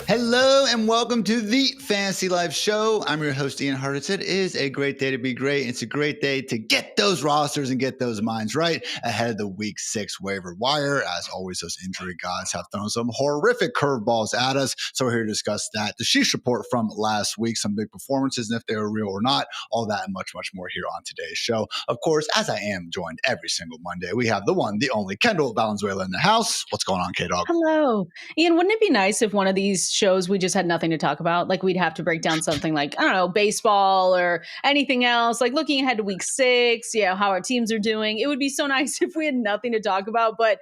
Hello and welcome to the Fantasy Life Show. I'm your host, Ian Hartitz. It is a great day to be great. It's a great day to get those rosters and get those minds right ahead of the Week 6 waiver wire. As always, those injury gods have thrown some horrific curveballs at us. So we're here to discuss that. The sheesh report from last week, some big performances, and if they were real or not, all that and much, much more here on today's show. Of course, as I am joined every single Monday, we have the one, the only Kendall Valenzuela in the house. What's going on, K-Dog? Hello. Ian, wouldn't it be nice if one of these shows we just had nothing to talk about? Like we'd have to break down something like, I don't know, baseball or anything else, like looking ahead to Week 6, how our teams are doing. It would be so nice if we had nothing to talk about. But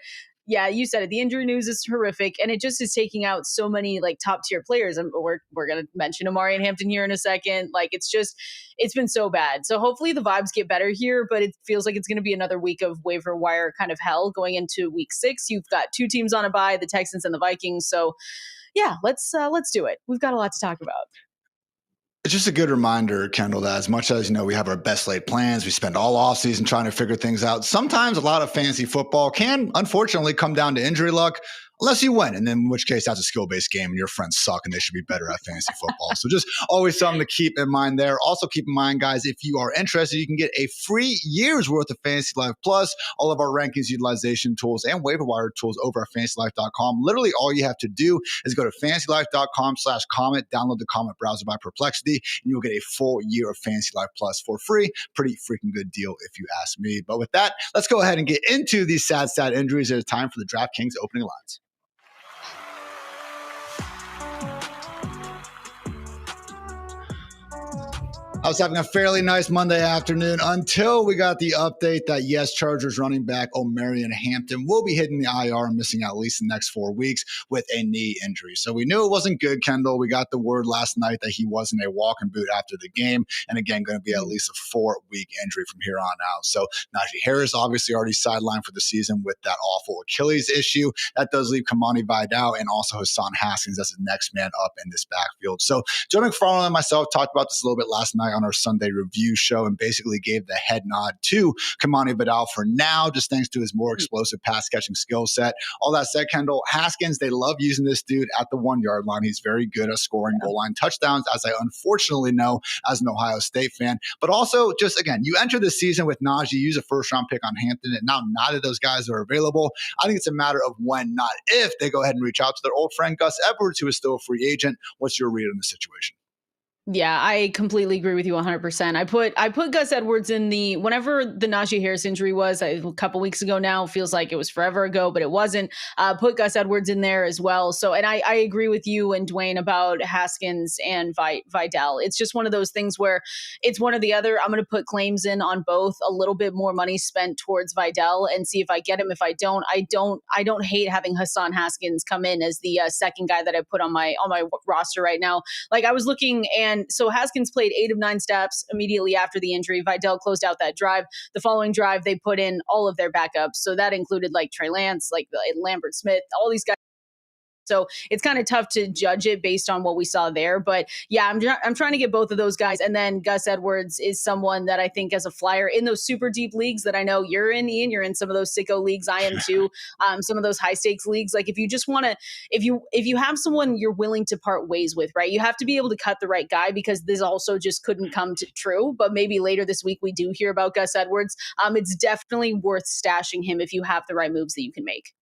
yeah, you said it. The injury news is horrific, and it just is taking out so many like top tier players. And we're going to mention Amari and Hampton here in a second. Like it's been so bad. So hopefully the vibes get better here, but it feels like it's going to be another week of waiver wire kind of hell going into Week 6. You've got two teams on a bye, the Texans and the Vikings. So yeah, let's do it. We've got a lot to talk about. It's just a good reminder, Kendall, that as much as, we have our best laid plans, we spend all offseason trying to figure things out. Sometimes a lot of fantasy football can, unfortunately, come down to injury luck, unless you win. And then in which case, that's a skill-based game and your friends suck and they should be better at fantasy football. So just always something to keep in mind there. Also keep in mind, guys, if you are interested, you can get a free year's worth of Fantasy Life Plus, all of our rankings, utilization tools, and waiver wire tools over at fantasylife.com. Literally all you have to do is go to fantasylife.com/comment, download the comment browser by Perplexity, and you'll get a full year of Fantasy Life Plus for free. Pretty freaking good deal if you ask me. But with that, let's go ahead and get into these sad injuries. It's time for the DraftKings opening lines. I was having a fairly nice Monday afternoon until we got the update that, yes, Chargers running back Omarion Hampton will be hitting the IR and missing at least the next 4 weeks with a knee injury. So we knew it wasn't good, Kendall. We got the word last night that he wasn't a walking boot after the game. And again, going to be at least a 4-week injury from here on out. So Najee Harris obviously already sidelined for the season with that awful Achilles issue. That does leave Kamani Vidal and also Hassan Haskins as the next man up in this backfield. So Joe McFarland and myself talked about this a little bit last night on our Sunday review show and basically gave the head nod to Kamani Vidal for now, just thanks to his more explosive pass catching skill set. All that said, Kendall, Haskins, they love using this dude at the 1-yard line. He's very good at scoring goal line touchdowns, as I unfortunately know as an Ohio State fan. But also, just again, you enter the season with Najee, use a first-round pick on Hampton, and now neither of those guys are available. I think it's a matter of when, not if, they go ahead and reach out to their old friend Gus Edwards, who is still a free agent. What's your read on the situation? Yeah, I completely agree with you 100%. I put Gus Edwards in whenever the Najee Harris injury was a couple weeks ago now, feels like it was forever ago, but it wasn't. Put Gus Edwards in there as well. So, and I agree with you and Dwayne about Haskins and Vidal. It's just one of those things where it's one or the other. I'm going to put claims in on both, a little bit more money spent towards Vidal and see if I get him. If I don't, I don't hate having Hassan Haskins come in as the second guy that I put on my roster right now. Like I was looking, and so Haskins played 8 of 9 snaps immediately after the injury. Vidal closed out that drive. The following drive, they put in all of their backups. So that included like Trey Lance, like Lambert Smith, all these guys. So it's kind of tough to judge it based on what we saw there. But yeah, I'm trying to get both of those guys. And then Gus Edwards is someone that I think as a flyer in those super deep leagues that I know you're in, Ian, you're in some of those sicko leagues. I am too. Some of those high stakes leagues. Like if you just want to, if you have someone you're willing to part ways with, right, you have to be able to cut the right guy, because this also just couldn't come to true. But maybe later this week we do hear about Gus Edwards. It's definitely worth stashing him if you have the right moves that you can make.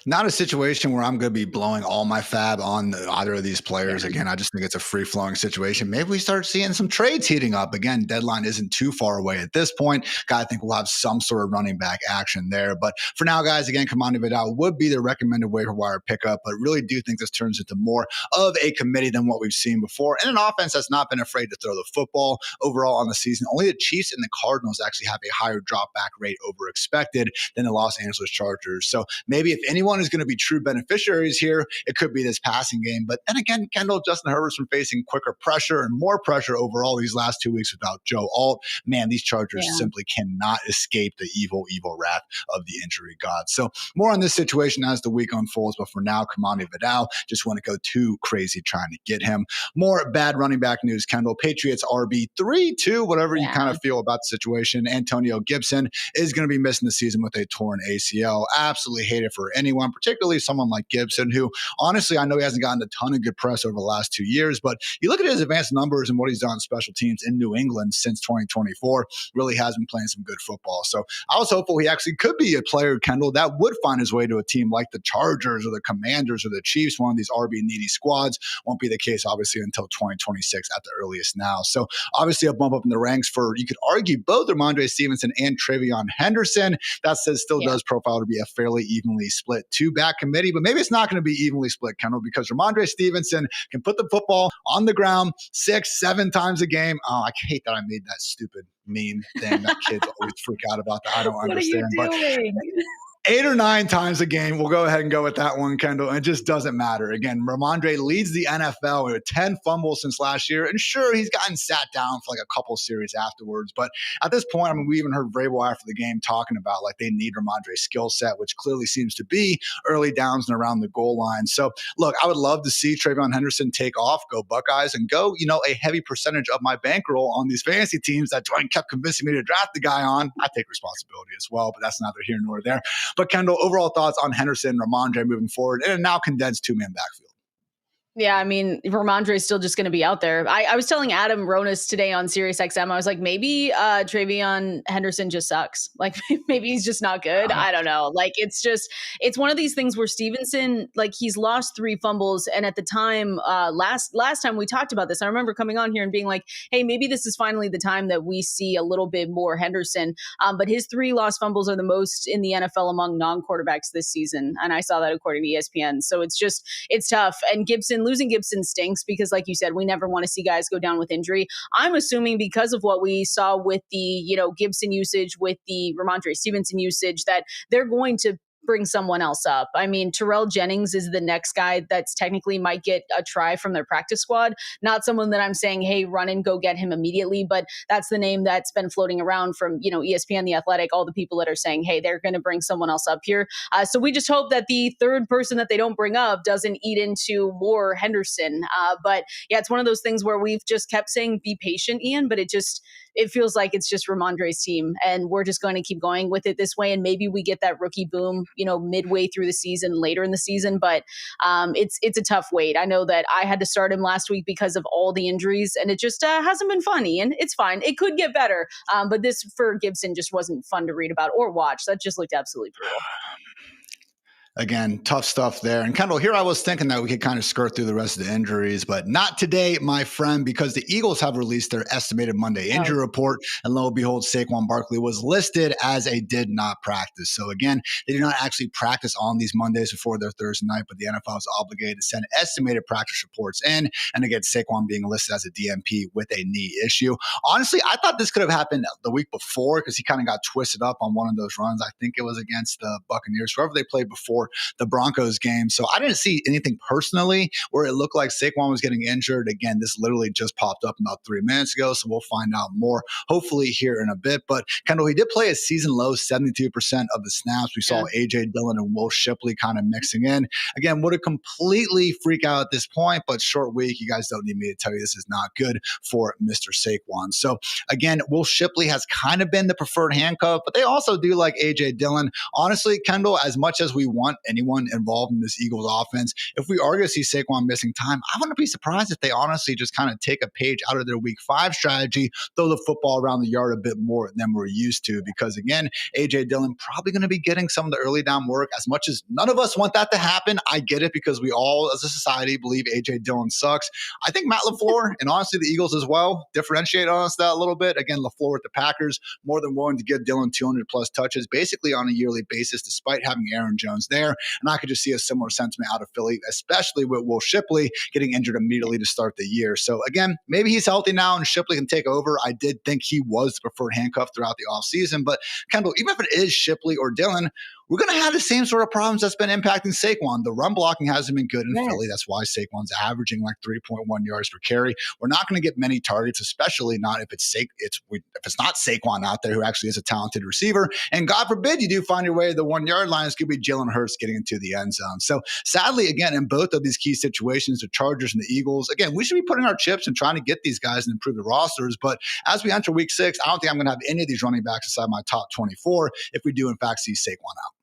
Not a situation where I'm going to be blowing all my fab on either of these players. Again, I just think it's a free-flowing situation. Maybe we start seeing some trades heating up. Again, deadline isn't too far away at this point. I think we'll have some sort of running back action there. But for now, guys, again, Kamani Vidal would be the recommended waiver wire pickup, but really do think this turns into more of a committee than what we've seen before. And an offense that's not been afraid to throw the football overall on the season. Only the Chiefs and the Cardinals actually have a higher drop back rate over expected than the Los Angeles Chargers. So maybe if anyone is going to be true beneficiaries here, it could be this passing game. But then again, Kendall, Justin Herbert's been facing quicker pressure and more pressure overall these last 2 weeks without Joe Alt. Man, these Chargers simply cannot escape the evil, evil wrath of the injury gods. So more on this situation as the week unfolds. But for now, Kamani Vidal, just want to go too crazy trying to get him. More bad running back news, Kendall. Patriots RB3, 2, whatever you kind of feel about the situation. Antonio Gibson is going to be missing the season with a torn ACL. Absolutely hate it for anyone, particularly someone like Gibson, who honestly, I know he hasn't gotten a ton of good press over the last 2 years, but you look at his advanced numbers and what he's done on special teams in New England since 2024, really has been playing some good football. So I was hopeful he actually could be a player, Kendall, that would find his way to a team like the Chargers or the Commanders or the Chiefs, one of these RB needy squads. Won't be the case, obviously, until 2026 at the earliest now. So obviously a bump up in the ranks for, you could argue, both Ramondre Stevenson and TreVeyon Henderson. That says still does profile to be a fairly evenly split two-back committee, but maybe it's not going to be evenly split, Kendall, because Ramondre Stevenson can put the football on the ground 6-7 times a game. Oh, I hate that I made that stupid meme thing that kids always freak out about that I don't understand. What are you doing? But 8 or 9 times a game. We'll go ahead and go with that one, Kendall. It just doesn't matter. Again, Ramondre leads the NFL with 10 fumbles since last year. And sure, he's gotten sat down for like a couple series afterwards. But at this point, I mean, we even heard Vrabel after the game talking about like they need Ramondre's skill set, which clearly seems to be early downs and around the goal line. So look, I would love to see TreVeyon Henderson take off, go Buckeyes, and go, a heavy percentage of my bankroll on these fantasy teams that Dwayne kept convincing me to draft the guy on. I take responsibility as well, but that's neither here nor there. But Kendall, overall thoughts on Henderson, Ramondre moving forward in a now condensed two-man backfield? Yeah, I mean, Ramondre is still just going to be out there. I was telling Adam Ronis today on SiriusXM, I was like, maybe TreVeyon Henderson just sucks. Like, maybe he's just not good. I don't know. Like, it's one of these things where Stevenson, like, he's lost 3 fumbles. And at the time, last time we talked about this, I remember coming on here and being like, hey, maybe this is finally the time that we see a little bit more Henderson. But his 3 lost fumbles are the most in the NFL among non-quarterbacks this season. And I saw that according to ESPN. So it's tough. And losing Gibson stinks because, like you said, we never want to see guys go down with injury. I'm assuming because of what we saw with the, Gibson usage, with the Ramondre Stevenson usage, that they're going to bring someone else up. I mean, Terrell Jennings is the next guy that's technically might get a try from their practice squad. Not someone that I'm saying, hey, run and go get him immediately, but that's the name that's been floating around from, ESPN, The Athletic, all the people that are saying, hey, they're going to bring someone else up here. So we just hope that the third person that they don't bring up doesn't eat into more Henderson. But yeah, it's one of those things where we've just kept saying, be patient, Ian, but it feels like it's just Ramondre's team, and we're just going to keep going with it this way. And maybe we get that rookie boom, midway through the season, later in the season. But it's a tough wait. I know that I had to start him last week because of all the injuries, and it just hasn't been fun, Ian. It's fine. It could get better. But this for Gibson just wasn't fun to read about or watch. That just looked absolutely brutal. Again, tough stuff there. And Kendall, here I was thinking that we could kind of skirt through the rest of the injuries, but not today, my friend, because the Eagles have released their estimated Monday injury report. And lo and behold, Saquon Barkley was listed as a did not practice. So again, they do not actually practice on these Mondays before their Thursday night, but the NFL is obligated to send estimated practice reports in. And again, Saquon being listed as a DNP with a knee issue. Honestly, I thought this could have happened the week before because he kind of got twisted up on one of those runs. I think it was against the Buccaneers, whoever they played before the Broncos game. So I didn't see anything personally where it looked like Saquon was getting injured. Again, this literally just popped up about 3 minutes ago. So we'll find out more hopefully here in a bit. But Kendall, he did play a season low 72% of the snaps. We saw AJ Dillon and Will Shipley kind of mixing in. Again, would have completely freak out at this point, but short week. You guys don't need me to tell you this is not good for Mr. Saquon. So again, Will Shipley has kind of been the preferred handcuff, but they also do like AJ Dillon. Honestly, Kendall, as much as we want anyone involved in this Eagles offense, if we are going to see Saquon missing time, I wouldn't be surprised if they honestly just kind of take a page out of their week 5 strategy, throw the football around the yard a bit more than we're used to. Because again, AJ Dillon probably going to be getting some of the early down work. As much as none of us want that to happen, I get it because we all as a society believe AJ Dillon sucks. I think Matt LaFleur and honestly the Eagles as well differentiate on us that a little bit. Again, LaFleur with the Packers more than willing to give Dillon 200 plus touches basically on a yearly basis despite having Aaron Jones there. And I could just see a similar sentiment out of Philly, especially with Will Shipley getting injured immediately to start the year. So again, maybe he's healthy now and Shipley can take over. I did think he was the preferred handcuff throughout the offseason. But Kendall, even if it is Shipley or Dillon, we're going to have the same sort of problems that's been impacting Saquon. The run blocking hasn't been good in Philly. That's why Saquon's averaging like 3.1 yards per carry. We're not going to get many targets, especially not if it's not Saquon out there who actually is a talented receiver. And God forbid you do find your way to the 1 yard line, it's going to be Jalen Hurts getting into the end zone. So sadly, again, in both of these key situations, the Chargers and the Eagles, again, we should be putting our chips and trying to get these guys and improve the rosters. But as we enter week 6, I don't think I'm going to have any of these running backs inside my top 24 if we do in fact see Saquon out.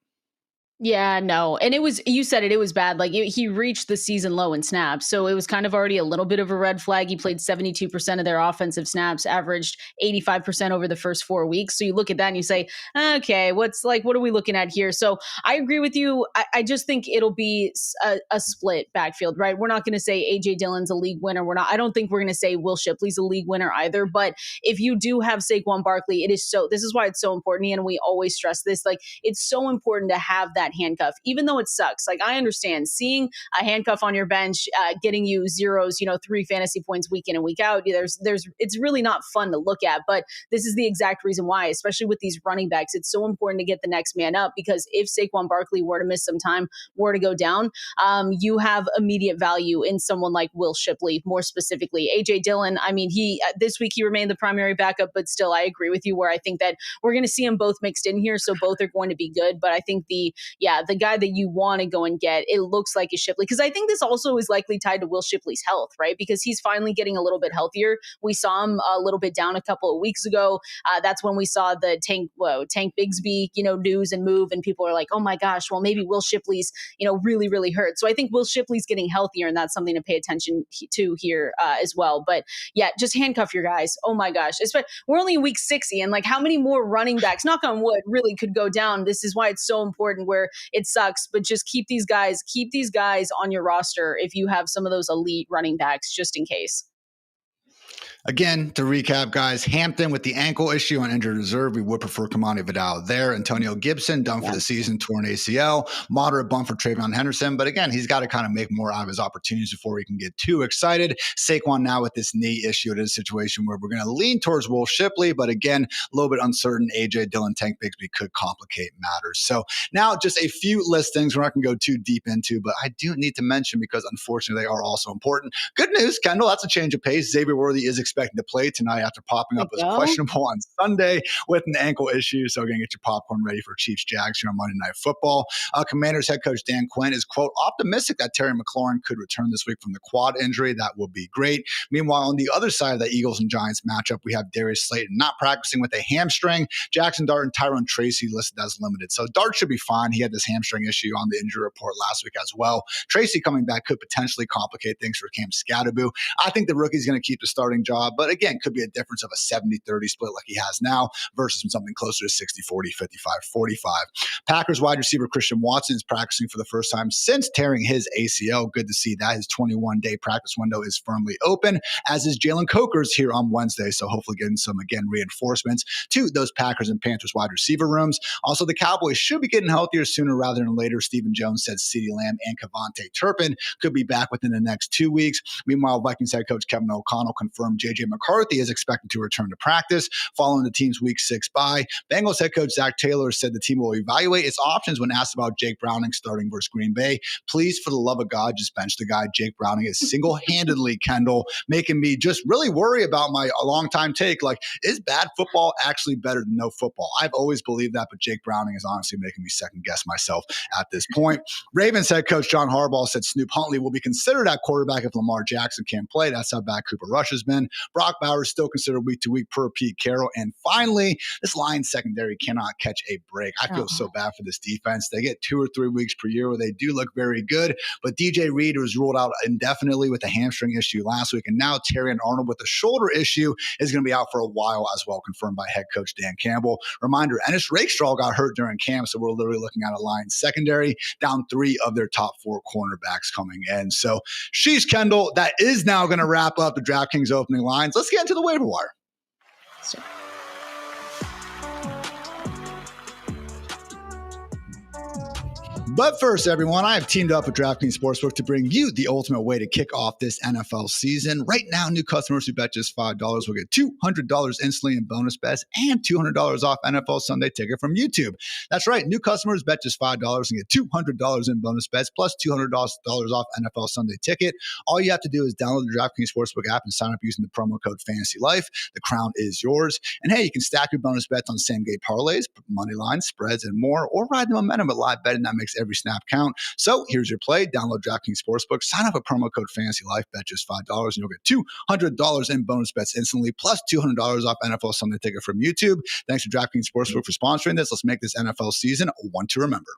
Yeah, no. And you said it was bad. Like he reached the season low in snaps. So it was kind of already a little bit of a red flag. He played 72% of their offensive snaps, averaged 85% over the first 4 weeks. So you look at that and you say, okay, what are we looking at here? So I agree with you. I just think it'll be a split backfield, right? We're not going to say AJ Dillon's a league winner. I don't think we're going to say Will Shipley's a league winner either. But if you do have Saquon Barkley, this is why it's so important. And we always stress this, like it's so important to have that handcuff, even though it sucks. Like I understand seeing a handcuff on your bench, getting you zeros, 3 fantasy points week in and week out. It's really not fun to look at, but this is the exact reason why, especially with these running backs, it's so important to get the next man up, because if Saquon Barkley were to miss some time, were to go down, you have immediate value in someone like Will Shipley, more specifically. AJ Dillon, I mean, this week he remained the primary backup, but still I agree with you where I think that we're going to see them both mixed in here. So both are going to be good, but I think the guy that you want to go and get, it looks like is Shipley. Because I think this also is likely tied to Will Shipley's health, right? Because he's finally getting a little bit healthier. We saw him a little bit down a couple of weeks ago. That's when we saw the Tank Bigsby, news and move. And people are like, oh my gosh, well, maybe Will Shipley's, really, really hurt. So I think Will Shipley's getting healthier, and that's something to pay attention to here as well. But yeah, just handcuff your guys. Oh my gosh. We're only in week 60, and like how many more running backs, knock on wood, really could go down. This is why it's so important, where it sucks, but just keep these guys on your roster if you have some of those elite running backs, just in case. Again, to recap, guys, Hampton with the ankle issue on injured reserve. We would prefer Kamani Vidal there. Antonio Gibson done for the season, torn ACL. Moderate bump for Travion Henderson. But again, he's got to kind of make more out of his opportunities before we can get too excited. Saquon now with this knee issue, it is a situation where we're going to lean towards Will Shipley. But again, a little bit uncertain. AJ Dillon, Tank Bigsby could complicate matters. So now just a few listings we're not going to go too deep into, but I do need to mention because unfortunately they are also important. Good news, Kendall, that's a change of pace. Xavier Worthy is expecting to play tonight after popping up as questionable on Sunday with an ankle issue. So again, get your popcorn ready for Chiefs Jags here on Monday Night Football. Commanders head coach Dan Quinn is, quote, optimistic that Terry McLaurin could return this week from the quad injury. That would be great. Meanwhile, on the other side of the Eagles and Giants matchup, we have Darius Slayton not practicing with a hamstring. Jackson Dart and Tyrone Tracy listed as limited. So Dart should be fine. He had this hamstring issue on the injury report last week as well. Tracy coming back could potentially complicate things for Cam Scatterboo. I think the rookie's going to keep the starting job, but again, could be a difference of a 70-30 split like he has now versus something closer to 60-40, 55-45. Packers wide receiver Christian Watson is practicing for the first time since tearing his ACL. Good to see that. His 21-day practice window is firmly open, as is Jalen Coker's here on Wednesday. So hopefully getting some, again, reinforcements to those Packers and Panthers wide receiver rooms. Also, the Cowboys should be getting healthier sooner rather than later. Stephen Jones said CeeDee Lamb and Kevontae Turpin could be back within the next 2 weeks. Meanwhile, Vikings head coach Kevin O'Connell confirmed J.J. McCarthy is expected to return to practice following the team's Week 6 bye. Bengals head coach Zach Taylor said the team will evaluate its options when asked about Jake Browning starting versus Green Bay. Please, for the love of God, just bench the guy. Jake Browning is single-handedly, Kendall, making me just really worry about my long-time take. Like, is bad football actually better than no football? I've always believed that, but Jake Browning is honestly making me second-guess myself at this point. Ravens head coach John Harbaugh said Snoop Huntley will be considered at quarterback if Lamar Jackson can't play. That's how bad Cooper Rush has been. Brock Bowers still considered week to week per Pete Carroll. And finally, this Lions secondary cannot catch a break. I feel so bad for this defense. They get 2 or 3 weeks per year where they do look very good, but DJ Reed was ruled out indefinitely with a hamstring issue last week. And now Terrion Arnold with a shoulder issue is going to be out for a while as well, confirmed by head coach Dan Campbell. Reminder, Ennis Rakestraw got hurt during camp, so we're literally looking at a Lions secondary down 3 of their top 4 cornerbacks coming in. So sheesh, Kendall, that is now going to wrap up the DraftKings opening lines. Let's get into the waiver wire. Sure. But first, everyone, I have teamed up with DraftKings Sportsbook to bring you the ultimate way to kick off this NFL season. Right now, new customers who bet just $5 will get $200 instantly in bonus bets and $200 off NFL Sunday Ticket from YouTube. That's right. New customers bet just $5 and get $200 in bonus bets plus $200 off NFL Sunday Ticket. All you have to do is download the DraftKings Sportsbook app and sign up using the promo code FANTASYLIFE. The crown is yours. And hey, you can stack your bonus bets on same-game parlays, money lines, spreads, and more, or ride the momentum of live betting that makes every snap count. So here's your play. Download DraftKings Sportsbook, sign up with promo code FANTASYLIFE, bet just $5, and you'll get $200 in bonus bets instantly, plus $200 off NFL Sunday Ticket from YouTube. Thanks to DraftKings Sportsbook for sponsoring this. Let's make this NFL season one to remember.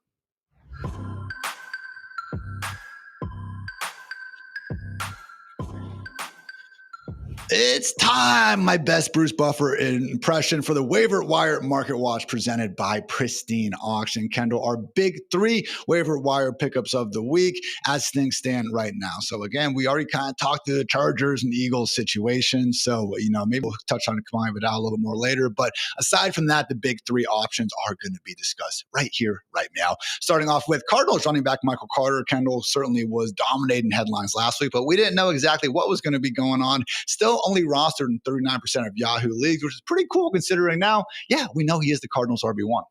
It's time, my best Bruce Buffer impression for the Waiver Wire Market Watch presented by Pristine Auction. Kendall, our big 3 waiver wire pickups of the week as things stand right now. So again, we already kind of talked to the Chargers and Eagles situation. So, maybe we'll touch on Kamani Vidal a little bit more later. But aside from that, the big 3 options are going to be discussed right here, right now. Starting off with Cardinals running back Michael Carter. Kendall certainly was dominating headlines last week, but we didn't know exactly what was going to be going on. Still only rostered in 39% of Yahoo leagues, which is pretty cool considering now, we know he is the Cardinals RB1.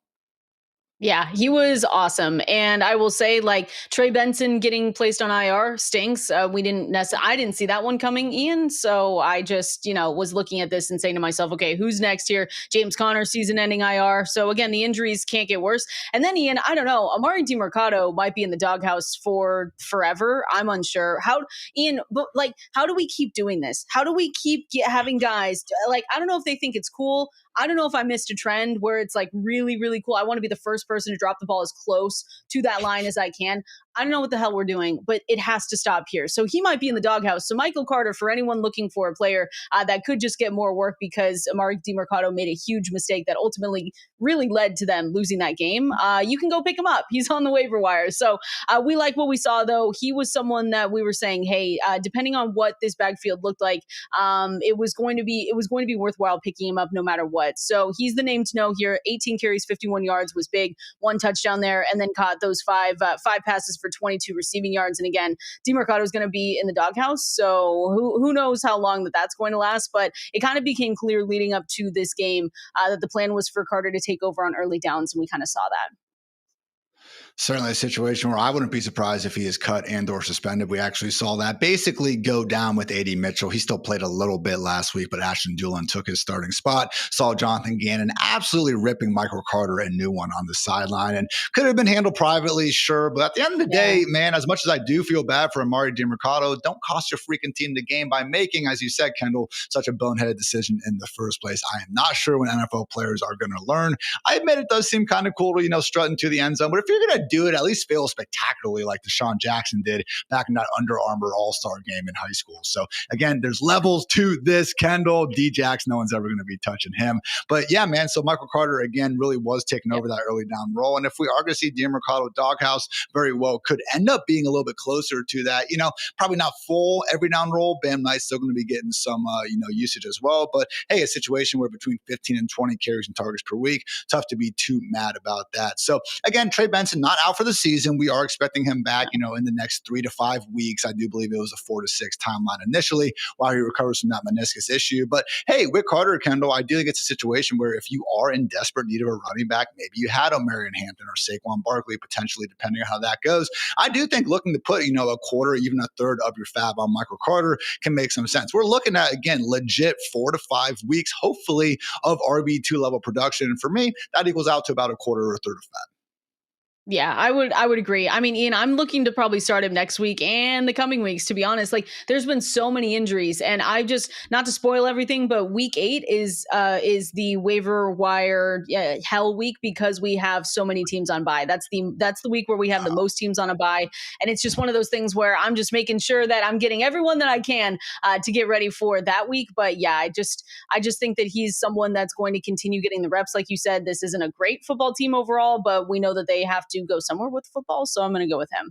Yeah, he was awesome. And I will say, like, Trey Benson getting placed on IR stinks. I didn't see that one coming, Ian. So I just, was looking at this and saying to myself, okay, who's next here? James Conner, season ending IR. So again, the injuries can't get worse. And then, Ian, I don't know, Amari DiMercato might be in the doghouse for forever. I'm unsure. How do we keep doing this? How do we keep having guys, I don't know if they think it's cool. I don't know if I missed a trend where it's like really, really cool. I want to be the first person to drop the ball as close to that line as I can. I don't know what the hell we're doing, but it has to stop here. So he might be in the doghouse. So Michael Carter, for anyone looking for a player that could just get more work because Amari DiMercato made a huge mistake that ultimately really led to them losing that game, you can go pick him up. He's on the waiver wire. So we like what we saw, though. He was someone that we were saying, hey, depending on what this backfield looked like, it was going to be worthwhile picking him up no matter what. So he's the name to know here. 18 carries, 51 yards was big. 1 touchdown there, and then caught those five passes for 22 receiving yards. And again, DiMercato is going to be in the doghouse. So who knows how long that's going to last. But it kind of became clear leading up to this game that the plan was for Carter to take over on early downs, and we kind of saw that. Certainly a situation where I wouldn't be surprised if he is cut and or suspended. We actually saw that basically go down with A.D. Mitchell. He still played a little bit last week, but Ashton Dulin took his starting spot. Saw Jonathan Gannon absolutely ripping Michael Carter a new one on the sideline, and could have been handled privately, sure. But at the end of the day, man, as much as I do feel bad for Amari DiMercato, don't cost your freaking team the game by making, as you said, Kendall, such a boneheaded decision in the first place. I am not sure when NFL players are going to learn. I admit it does seem kind of cool to, strut into the end zone, but if you're going to do it, at least fail spectacularly like Deshaun Jackson did back in that Under Armour All-Star game in high school. So again, there's levels to this, Kendall. D-Jax, no one's ever going to be touching him. But yeah, man, so Michael Carter, again, really was taking over that early down role. And if we are going to see DiMercato doghouse, very well could end up being a little bit closer to that, probably not full every down role. Bam Knight's still going to be getting some, usage as well. But hey, a situation where between 15 and 20 carries and targets per week, tough to be too mad about that. So again, Trey Benson not out for the season. We are expecting him back, in the next 3 to 5 weeks. I do believe it was a 4 to 6 timeline initially while he recovers from that meniscus issue. But hey, with Carter, Kendall, I do think it's a situation where if you are in desperate need of a running back, maybe you had O'Marion Hampton or Saquon Barkley, potentially, depending on how that goes. I do think looking to put, a quarter, even a third of your fab on Michael Carter can make some sense. We're looking at, again, legit 4 to 5 weeks, hopefully, of RB2 level production. And for me, that equals out to about a quarter or a third of fab. Yeah, I would agree. I mean, Ian, I'm looking to probably start him next week and the coming weeks, to be honest. Like, there's been so many injuries, and I just, not to spoil everything, but week 8 is the waiver wire hell week because we have so many teams on bye. That's the week where we have the most teams on a bye, and it's just one of those things where I'm just making sure that I'm getting everyone that I can to get ready for that week. But yeah, I just think that he's someone that's going to continue getting the reps. Like you said, this isn't a great football team overall, but we know that they have to go somewhere with football, so I'm going to go with him.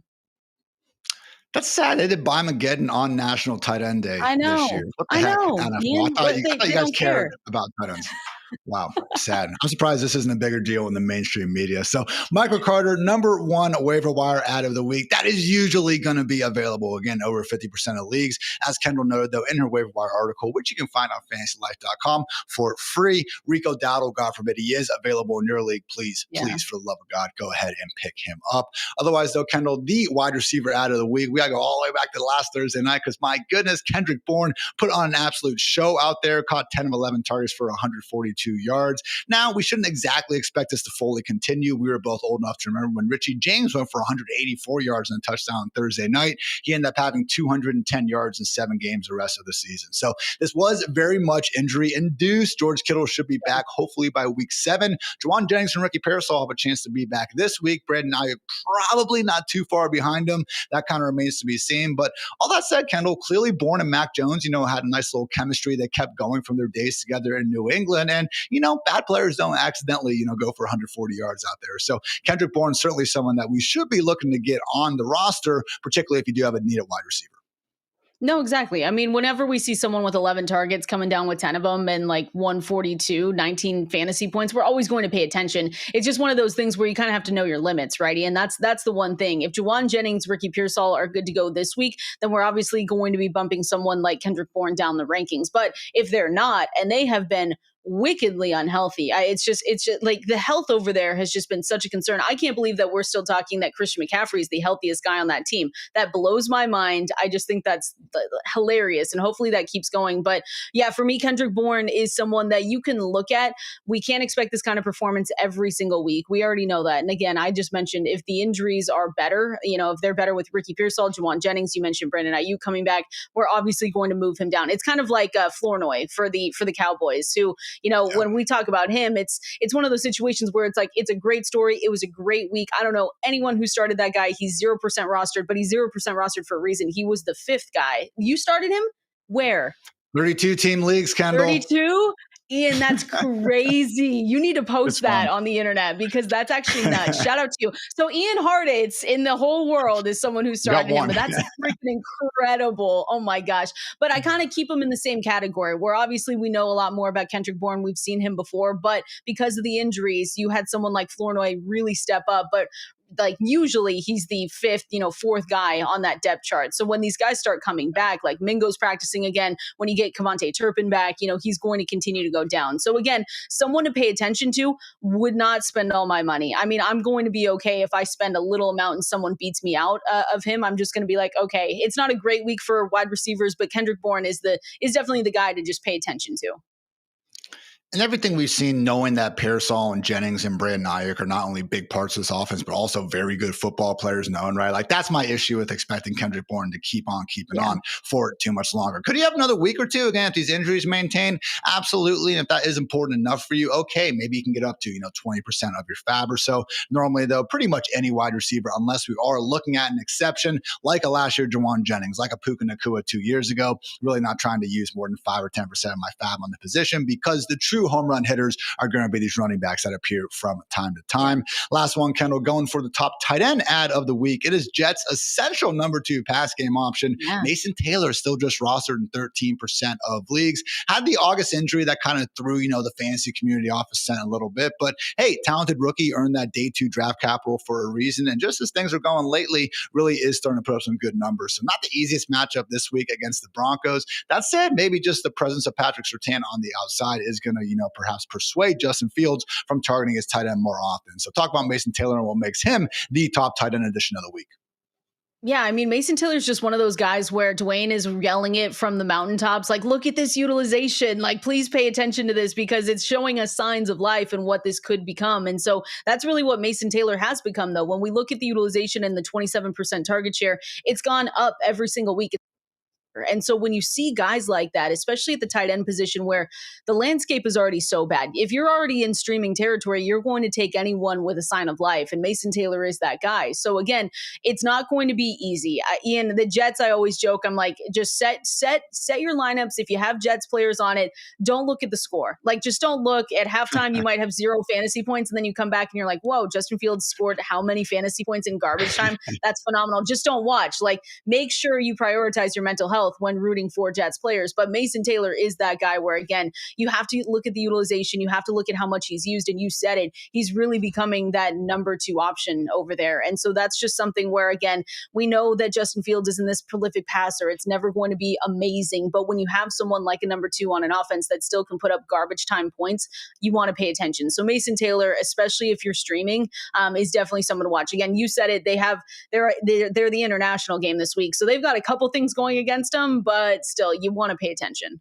That's sad. They did Bimageddon on National Tight End Day this year. What the heck, NFL? Ian, I thought you guys cared about tight ends. Wow, sad. I'm surprised this isn't a bigger deal in the mainstream media. So Michael Carter, number 1 waiver wire ad of the week. That is usually going to be available, again, over 50% of leagues. As Kendall noted, though, in her waiver wire article, which you can find on fantasylife.com for free. Rico Dowdle, God forbid he is available in your league. Please, for the love of God, go ahead and pick him up. Otherwise, though, Kendall, the wide receiver ad of the week, we got to go all the way back to last Thursday night because, my goodness, Kendrick Bourne put on an absolute show out there, caught 10 of 11 targets for 142 142 yards. Now, we shouldn't exactly expect this to fully continue. We were both old enough to remember when Richie James went for 184 yards and a touchdown Thursday night. He ended up having 210 yards in 7 games the rest of the season. So this was very much injury induced. George Kittle should be back hopefully by week 7. Juwan Jennings and Ricky Parasol have a chance to be back this week. Brandon Ayuk probably not too far behind him. That kind of remains to be seen. But all that said, Kendall, clearly Bourne and Mac Jones, had a nice little chemistry. They kept going from their days together in New England. And, bad players don't accidentally, go for 140 yards out there. So Kendrick Bourne is certainly someone that we should be looking to get on the roster, particularly if you do have a need at wide receiver. No, exactly. I mean, whenever we see someone with 11 targets coming down with 10 of them and like 142, 19 fantasy points, we're always going to pay attention. It's just one of those things where you kind of have to know your limits, right? And that's the one thing. If Juwan Jennings, Ricky Pearsall are good to go this week, then we're obviously going to be bumping someone like Kendrick Bourne down the rankings. But if they're not, and they have been wickedly unhealthy. It's just like the health over there has just been such a concern. I can't believe that we're still talking that Christian McCaffrey is the healthiest guy on that team. That blows my mind. I just think that's hilarious, and hopefully that keeps going. But yeah, for me, Kendrick Bourne is someone that you can look at. We can't expect this kind of performance every single week. We already know that. And again, I just mentioned if the injuries are better, if they're better with Ricky Pearsall, Juwan Jennings, you mentioned Brandon Ayuk coming back, we're obviously going to move him down. It's kind of like Flournoy for the Cowboys, who when we talk about him, it's one of those situations where it's like, it's a great story. It was a great week. I don't know anyone who started that guy. He's 0% rostered, but he's 0% rostered for a reason. He was the 5th guy. You started him? Where? 32 team leagues, Kendall. 32? Ian, that's crazy. You need to post that on the internet because that's actually nuts. Shout out to you. So Ian Hartitz in the whole world is someone who started him, but that's freaking incredible. Oh my gosh. But I kind of keep him in the same category where obviously we know a lot more about Kendrick Bourne. We've seen him before, but because of the injuries, you had someone like Flournoy really step up. But like usually he's the 5th, 4th guy on that depth chart. So when these guys start coming back, like Mingo's practicing again, when you get Kevontae Turpin back, he's going to continue to go down. So again, someone to pay attention to. Would not spend all my money. I mean, I'm going to be okay if I spend a little amount and someone beats me out of him. I'm just going to be like, okay, it's not a great week for wide receivers, but Kendrick Bourne is definitely the guy to just pay attention to. And everything we've seen, knowing that Pearsall and Jennings and Brandon Ayuk are not only big parts of this offense, but also very good football players known, right? Like that's my issue with expecting Kendrick Bourne to keep on keeping on for too much longer. Could he have another week or two again if these injuries maintain? Absolutely. And if that is important enough for you, okay, maybe you can get up to, 20% of your fab or so. Normally, though, pretty much any wide receiver, unless we are looking at an exception, like a last year Juwan Jennings, like a Puka Nacua 2 years ago, really not trying to use more than 5 or 10% of my fab on the position because the true home run hitters are going to be these running backs that appear from time to time. Last one, Kendall, going for the top tight end ad of the week. It is Jets' essential number 2 pass game option. Yeah. Mason Taylor still just rostered in 13% of leagues. Had the August injury that kind of threw, the fantasy community off a scent a little bit. But hey, talented rookie earned that day 2 draft capital for a reason. And just as things are going lately, really is starting to put up some good numbers. So not the easiest matchup this week against the Broncos. That said, maybe just the presence of Patrick Surtain on the outside is going to, perhaps persuade Justin Fields from targeting his tight end more often. So talk about Mason Taylor and what makes him the top tight end addition of the week. Yeah, I mean, Mason Taylor is just one of those guys where Dwayne is yelling it from the mountaintops, like, look at this utilization, like, please pay attention to this because it's showing us signs of life and what this could become. And so that's really what Mason Taylor has become, though. When we look at the utilization and the 27% target share, it's gone up every single week. And so when you see guys like that, especially at the tight end position where the landscape is already so bad, if you're already in streaming territory, you're going to take anyone with a sign of life. And Mason Taylor is that guy. So again, it's not going to be easy. Ian, the Jets, I always joke, I'm like, just set your lineups. If you have Jets players on it, don't look at the score. Like, just don't look at halftime. You might have 0 fantasy points. And then you come back and you're like, whoa, Justin Fields scored how many fantasy points in garbage time? That's phenomenal. Just don't watch. Like, make sure you prioritize your mental health when rooting for Jets players. But Mason Taylor is that guy where, again, you have to look at the utilization. You have to look at how much he's used. And you said it, he's really becoming that number 2 option over there. And so that's just something where, again, we know that Justin Fields isn't this prolific passer. It's never going to be amazing. But when you have someone like a number 2 on an offense that still can put up garbage time points, you want to pay attention. So Mason Taylor, especially if you're streaming, is definitely someone to watch. Again, you said it, they're the international game this week. So they've got a couple things going against them, but still, you want to pay attention.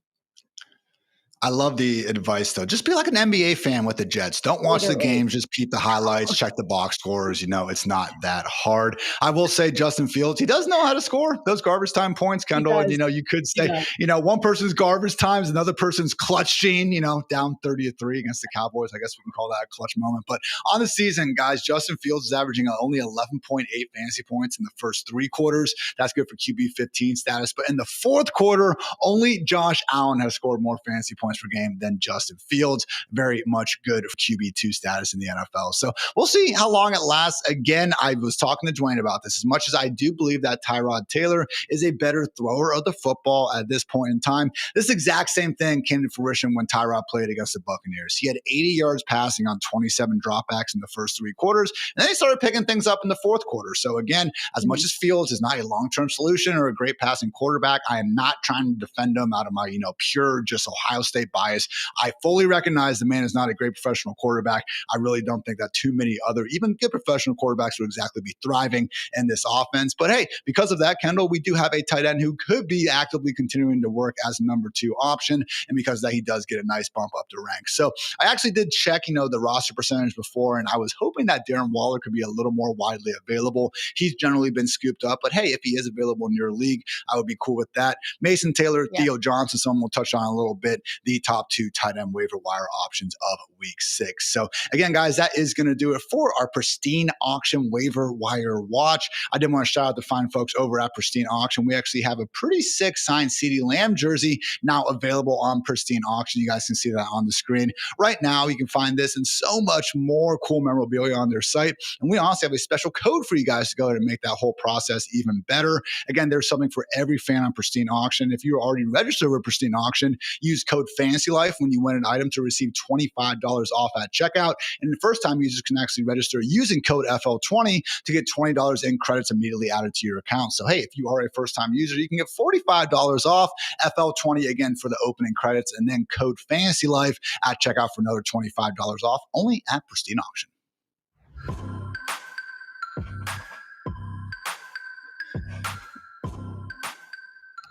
I love the advice, though. Just be like an NBA fan with the Jets. Don't watch the Literally. games. Just peep the highlights, check the box scores. It's not that hard. I will say Justin Fields, he does know how to score those garbage time points, He Kendall. And, does. you could He say, does. one person's garbage time is another person's clutch gene, down 30-3 against the Cowboys. I guess we can call that a clutch moment. But on the season, guys, Justin Fields is averaging only 11.8 fantasy points in the first 3 quarters. That's good for QB 15 status. But in the fourth quarter, only Josh Allen has scored more fantasy points per game than Justin Fields. Very much good for QB2 status in the NFL. So we'll see how long it lasts. Again, I was talking to Dwayne about this. As much as I do believe that Tyrod Taylor is a better thrower of the football at this point in time, this exact same thing came to fruition when Tyrod played against the Buccaneers. He had 80 yards passing on 27 dropbacks in the first 3 quarters, and then he started picking things up in the fourth quarter. So again, as much as Fields is not a long-term solution or a great passing quarterback, I am not trying to defend him out of my, pure just Ohio State bias. I fully recognize the man is not a great professional quarterback. I really don't think that too many other, even good professional quarterbacks would exactly be thriving in this offense. But hey, because of that, Kendall, we do have a tight end who could be actively continuing to work as a number 2 option. And because of that, he does get a nice bump up the ranks. So I actually did check, the roster percentage before, and I was hoping that Darren Waller could be a little more widely available. He's generally been scooped up, but hey, if he is available in your league, I would be cool with that. Mason Taylor, Theo Johnson, someone we'll touch on a little bit, the top 2 tight end waiver wire options of week 6. So again, guys, that is going to do it for our Pristine Auction waiver wire watch. I did want to shout out the fine folks over at Pristine Auction. We actually have a pretty sick signed CeeDee Lamb jersey now available on Pristine Auction. You guys can see that on the screen right now. You can find this and so much more cool memorabilia on their site. And we also have a special code for you guys to go ahead and make that whole process even better. Again, there's something for every fan on Pristine Auction. If you're already registered with Pristine Auction, use code FANTASYLIFE when you win an item to receive $25 off at checkout. And the first-time users can actually register using code FL20 to get $20 in credits immediately added to your account. So hey, if you are a first-time user, you can get $45 off, FL20 again for the opening credits, and then code FANTASYLIFE at checkout for another $25 off, only at Pristine Auction.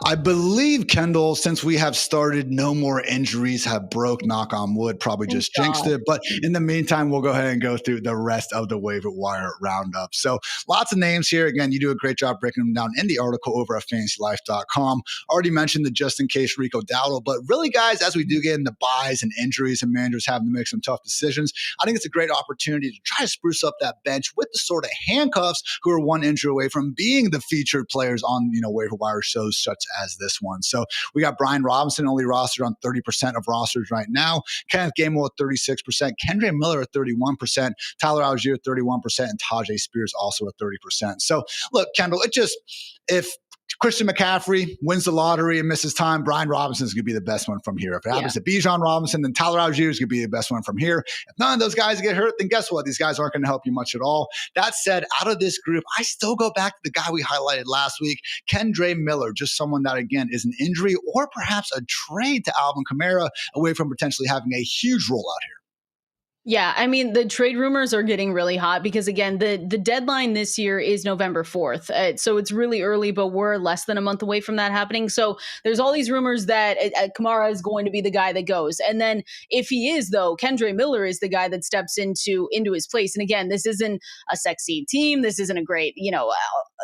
I believe, Kendall, since we have started, no more injuries have broke, knock on wood, probably just jinxed it. But in the meantime, we'll go ahead and go through the rest of the waiver wire roundup. So lots of names here. Again, you do a great job breaking them down in the article over at fantasylife.com. Already mentioned the just in case Rico Dowdle. But really, guys, as we do get into buys and injuries and managers having to make some tough decisions, I think it's a great opportunity to try to spruce up that bench with the sort of handcuffs who are one injury away from being the featured players on waiver wire shows such as this one. So we got Brian Robinson only rostered on 30% of rosters right now. Kenneth Gainwell at 36%. Kendrick Miller at 31%. Tyler Algier at 31%. And Tajay Spears also at 30%. So look, Kendall, if Christian McCaffrey wins the lottery and misses time, Brian Robinson is going to be the best one from here. If it happens to Bijan Robinson, then Tyler Algier is going to be the best one from here. If none of those guys get hurt, then guess what? These guys aren't going to help you much at all. That said, out of this group, I still go back to the guy we highlighted last week, Kendrick Miller, just someone that, again, is an injury or perhaps a trade to Alvin Kamara away from potentially having a huge rollout here. Yeah, I mean, the trade rumors are getting really hot because, again, the deadline this year is November 4th. So it's really early, but we're less than a month away from that happening. So there's all these rumors that Kamara is going to be the guy that goes. And then if he is, though, Kendrick Miller is the guy that steps into his place. And again, this isn't a sexy team. This isn't a great,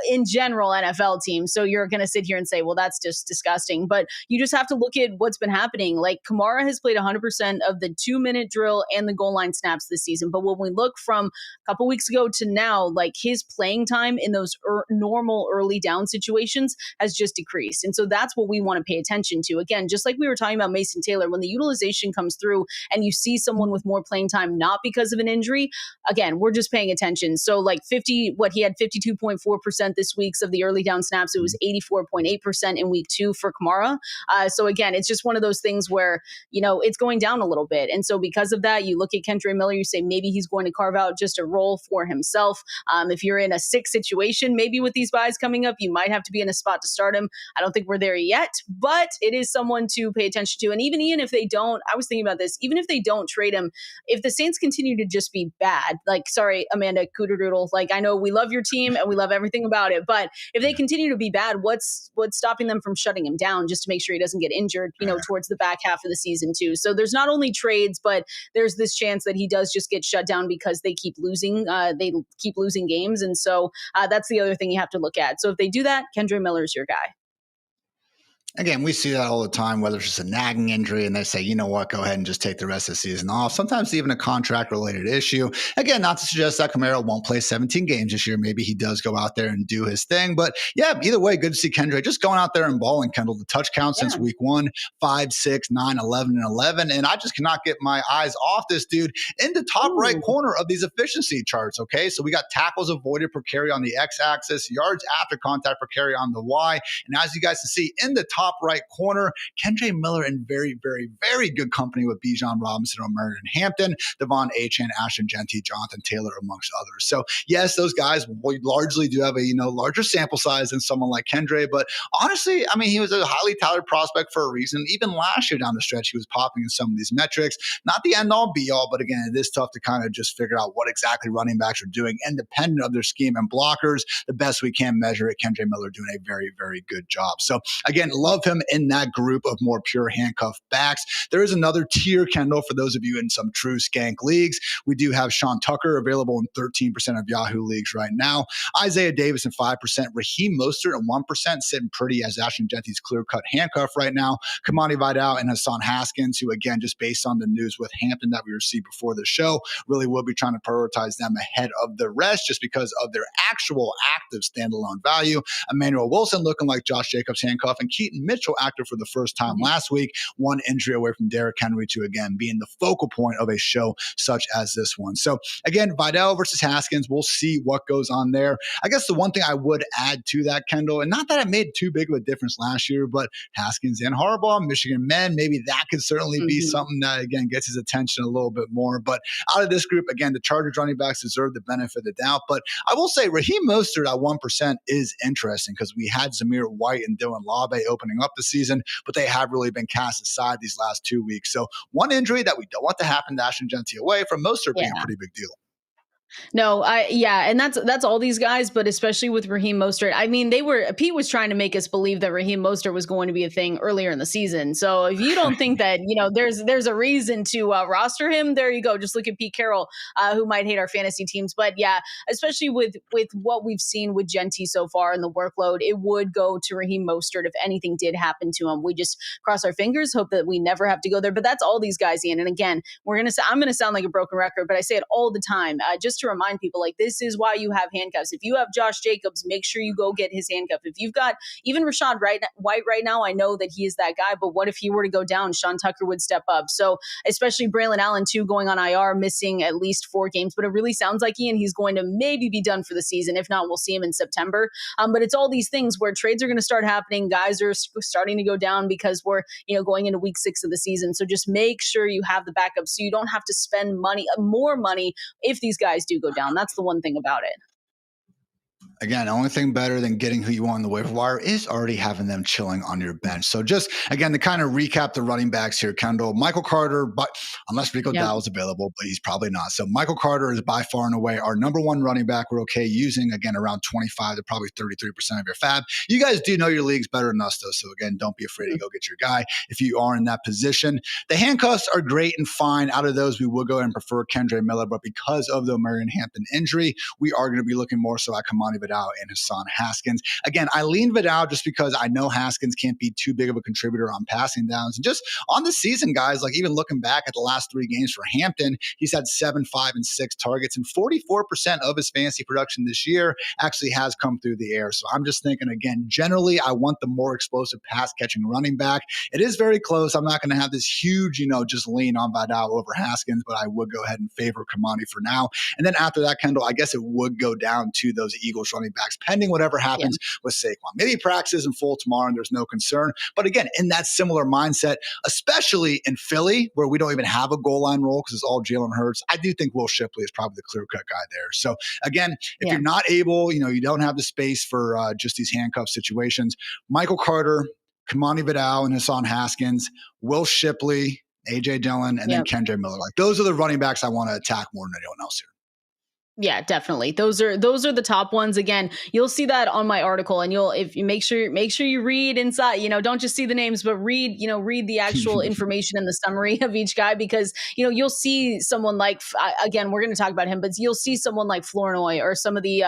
in general NFL team. So you're going to sit here and say, well, that's just disgusting. But you just have to look at what's been happening. Like Kamara has played 100% of the 2-minute drill and the goal line snaps this season. But when we look from a couple weeks ago to now, like his playing time in those normal early down situations has just decreased. And so that's what we want to pay attention to. Again, just like we were talking about Mason Taylor, when the utilization comes through and you see someone with more playing time, not because of an injury, again, we're just paying attention. So like he had 52.4% this week of the early down snaps. It was 84.8% in week 2 for Kamara. So again, it's just one of those things where, it's going down a little bit. And so because of that, you look at Kendrick Kendrick Miller, you say maybe he's going to carve out just a role for himself. If you're in a sick situation, maybe with these buys coming up, you might have to be in a spot to start him. I don't think we're there yet, but it is someone to pay attention to. And even Ian, if they don't, I was thinking about this, even if they don't trade him, if the Saints continue to just be bad, like, sorry, Amanda Cooterdoodle, like, I know we love your team and we love everything about it, but if they continue to be bad, what's stopping them from shutting him down just to make sure he doesn't get injured, towards the back half of the season too? So there's not only trades, but there's this chance that he does just get shut down because they keep losing. They keep losing games. And so that's the other thing you have to look at. So if they do that, Kendrick Miller's your guy. Again, we see that all the time, whether it's just a nagging injury and they say, you know what, go ahead and just take the rest of the season off. Sometimes even a contract-related issue. Again, not to suggest that Kamara won't play 17 games this year. Maybe he does go out there and do his thing. But yeah, either way, good to see Kendrick just going out there and balling, Kendall. The touch count since week 1, 5, 6, 9, 11, and 11. And I just cannot get my eyes off this dude in the top right corner of these efficiency charts, okay? So we got tackles avoided per carry on the x-axis, yards after contact per carry on the y. And as you guys can see, in the top right corner, Kendrick Miller in very, very, very good company with Bijan Robinson, O'Marion Hampton, Devon Achane, Ashton Genty, Jonathan Taylor, amongst others. So yes, those guys largely do have a larger sample size than someone like Kendrick, but honestly, I mean, he was a highly touted prospect for a reason. Even last year down the stretch, he was popping in some of these metrics. Not the end all be all, but again, it is tough to kind of just figure out what exactly running backs are doing independent of their scheme and blockers. The best we can measure it, Kendrick Miller doing a very, very good job. So again, love him in that group of more pure handcuff backs. There is another tier, Kendall, for those of you in some true skank leagues. We do have Sean Tucker available in 13% of Yahoo leagues right now. Isaiah Davis in 5%. Raheem Mostert in 1%, sitting pretty as Ashton Genty's clear-cut handcuff right now. Kamani Vidal and Hassan Haskins, who again, just based on the news with Hampton that we received before the show, really will be trying to prioritize them ahead of the rest just because of their actual active standalone value. Emmanuel Wilson looking like Josh Jacobs' handcuff, and Keaton Mitchell active for the first time last week, one injury away from Derrick Henry to again being the focal point of a show such as this one. So again, Vidal versus Haskins, we'll see what goes on there. I guess the one thing I would add to that, Kendall, and not that it made too big of a difference last year, but Haskins and Harbaugh, Michigan men, maybe that could certainly be something that again gets his attention a little bit more. But out of this group, again, the Chargers running backs deserve the benefit of the doubt. But I will say Raheem Mostert at 1% is interesting because we had Zamir White and Dylan Labe opening up the season, but they have really been cast aside these last 2 weeks. So one injury that we don't want to happen to Ashton Genty away from Mostert being a pretty big deal. No, and that's all these guys, but especially with Raheem Mostert. I mean, Pete was trying to make us believe that Raheem Mostert was going to be a thing earlier in the season. So if you don't think that, there's a reason to roster him, there you go. Just look at Pete Carroll, who might hate our fantasy teams. But yeah, especially with what we've seen with Genty so far and the workload, it would go to Raheem Mostert if anything did happen to him. We just cross our fingers, hope that we never have to go there. But that's all these guys, Ian. And again, I'm going to sound like a broken record, but I say it all the time. Just to remind people, like, this is why you have handcuffs. If you have Josh Jacobs, make sure you go get his handcuff. If you've got even Rashad White right now, I know that he is that guy, but what if he were to go down? Sean Tucker would step up. So especially Braylon Allen too, going on IR, missing at least 4 games, but it really sounds like, Ian, he's going to maybe be done for the season. If not, we'll see him in September. But it's all these things where trades are going to start happening. Guys are starting to go down because we're, going into week 6 of the season. So just make sure you have the backup so you don't have to spend more money if these guys do go down. That's the one thing about it. Again, the only thing better than getting who you want on the waiver wire is already having them chilling on your bench. So just, again, to kind of recap the running backs here, Kendall, Michael Carter, but unless Rico Dowdle is available, but he's probably not. So Michael Carter is by far and away our number one running back. We're okay using, again, around 25 to probably 33% of your fab. You guys do know your leagues better than us, though. So again, don't be afraid to go get your guy if you are in that position. The handcuffs are great and fine. Out of those, we will go ahead and prefer Kendrick Miller, but because of the O'Marion Hampton injury, we are going to be looking more so at Kamani Vidal and Hassan Haskins. Again, I lean Vidal just because I know Haskins can't be too big of a contributor on passing downs. And just on the season, guys, like even looking back at the last 3 games for Hampton, he's had 7, 5, and 6 targets, and 44% of his fantasy production this year actually has come through the air. So I'm just thinking, again, generally, I want the more explosive pass-catching running back. It is very close. I'm not going to have this huge, just lean on Vidal over Haskins, but I would go ahead and favor Kamani for now. And then after that, Kendall, I guess it would go down to those Eagles running running backs, pending whatever happens with Saquon. Maybe practice isn't full tomorrow and there's no concern. But again, in that similar mindset, especially in Philly, where we don't even have a goal line role because it's all Jalen Hurts, I do think Will Shipley is probably the clear-cut guy there. So again, if you're not able, you don't have the space for just these handcuff situations, Michael Carter, Kamani Vidal and Hassan Haskins, Will Shipley, A.J. Dillon, and then Kendrick Miller. Like those are the running backs I want to attack more than anyone else here. Yeah, definitely. Those are the top ones. Again, you'll see that on my article, and if you make sure you read inside, don't just see the names, but read the actual information and the summary of each guy, because you'll see someone like, again, we're going to talk about him, but you'll see someone like Flournoy or some of the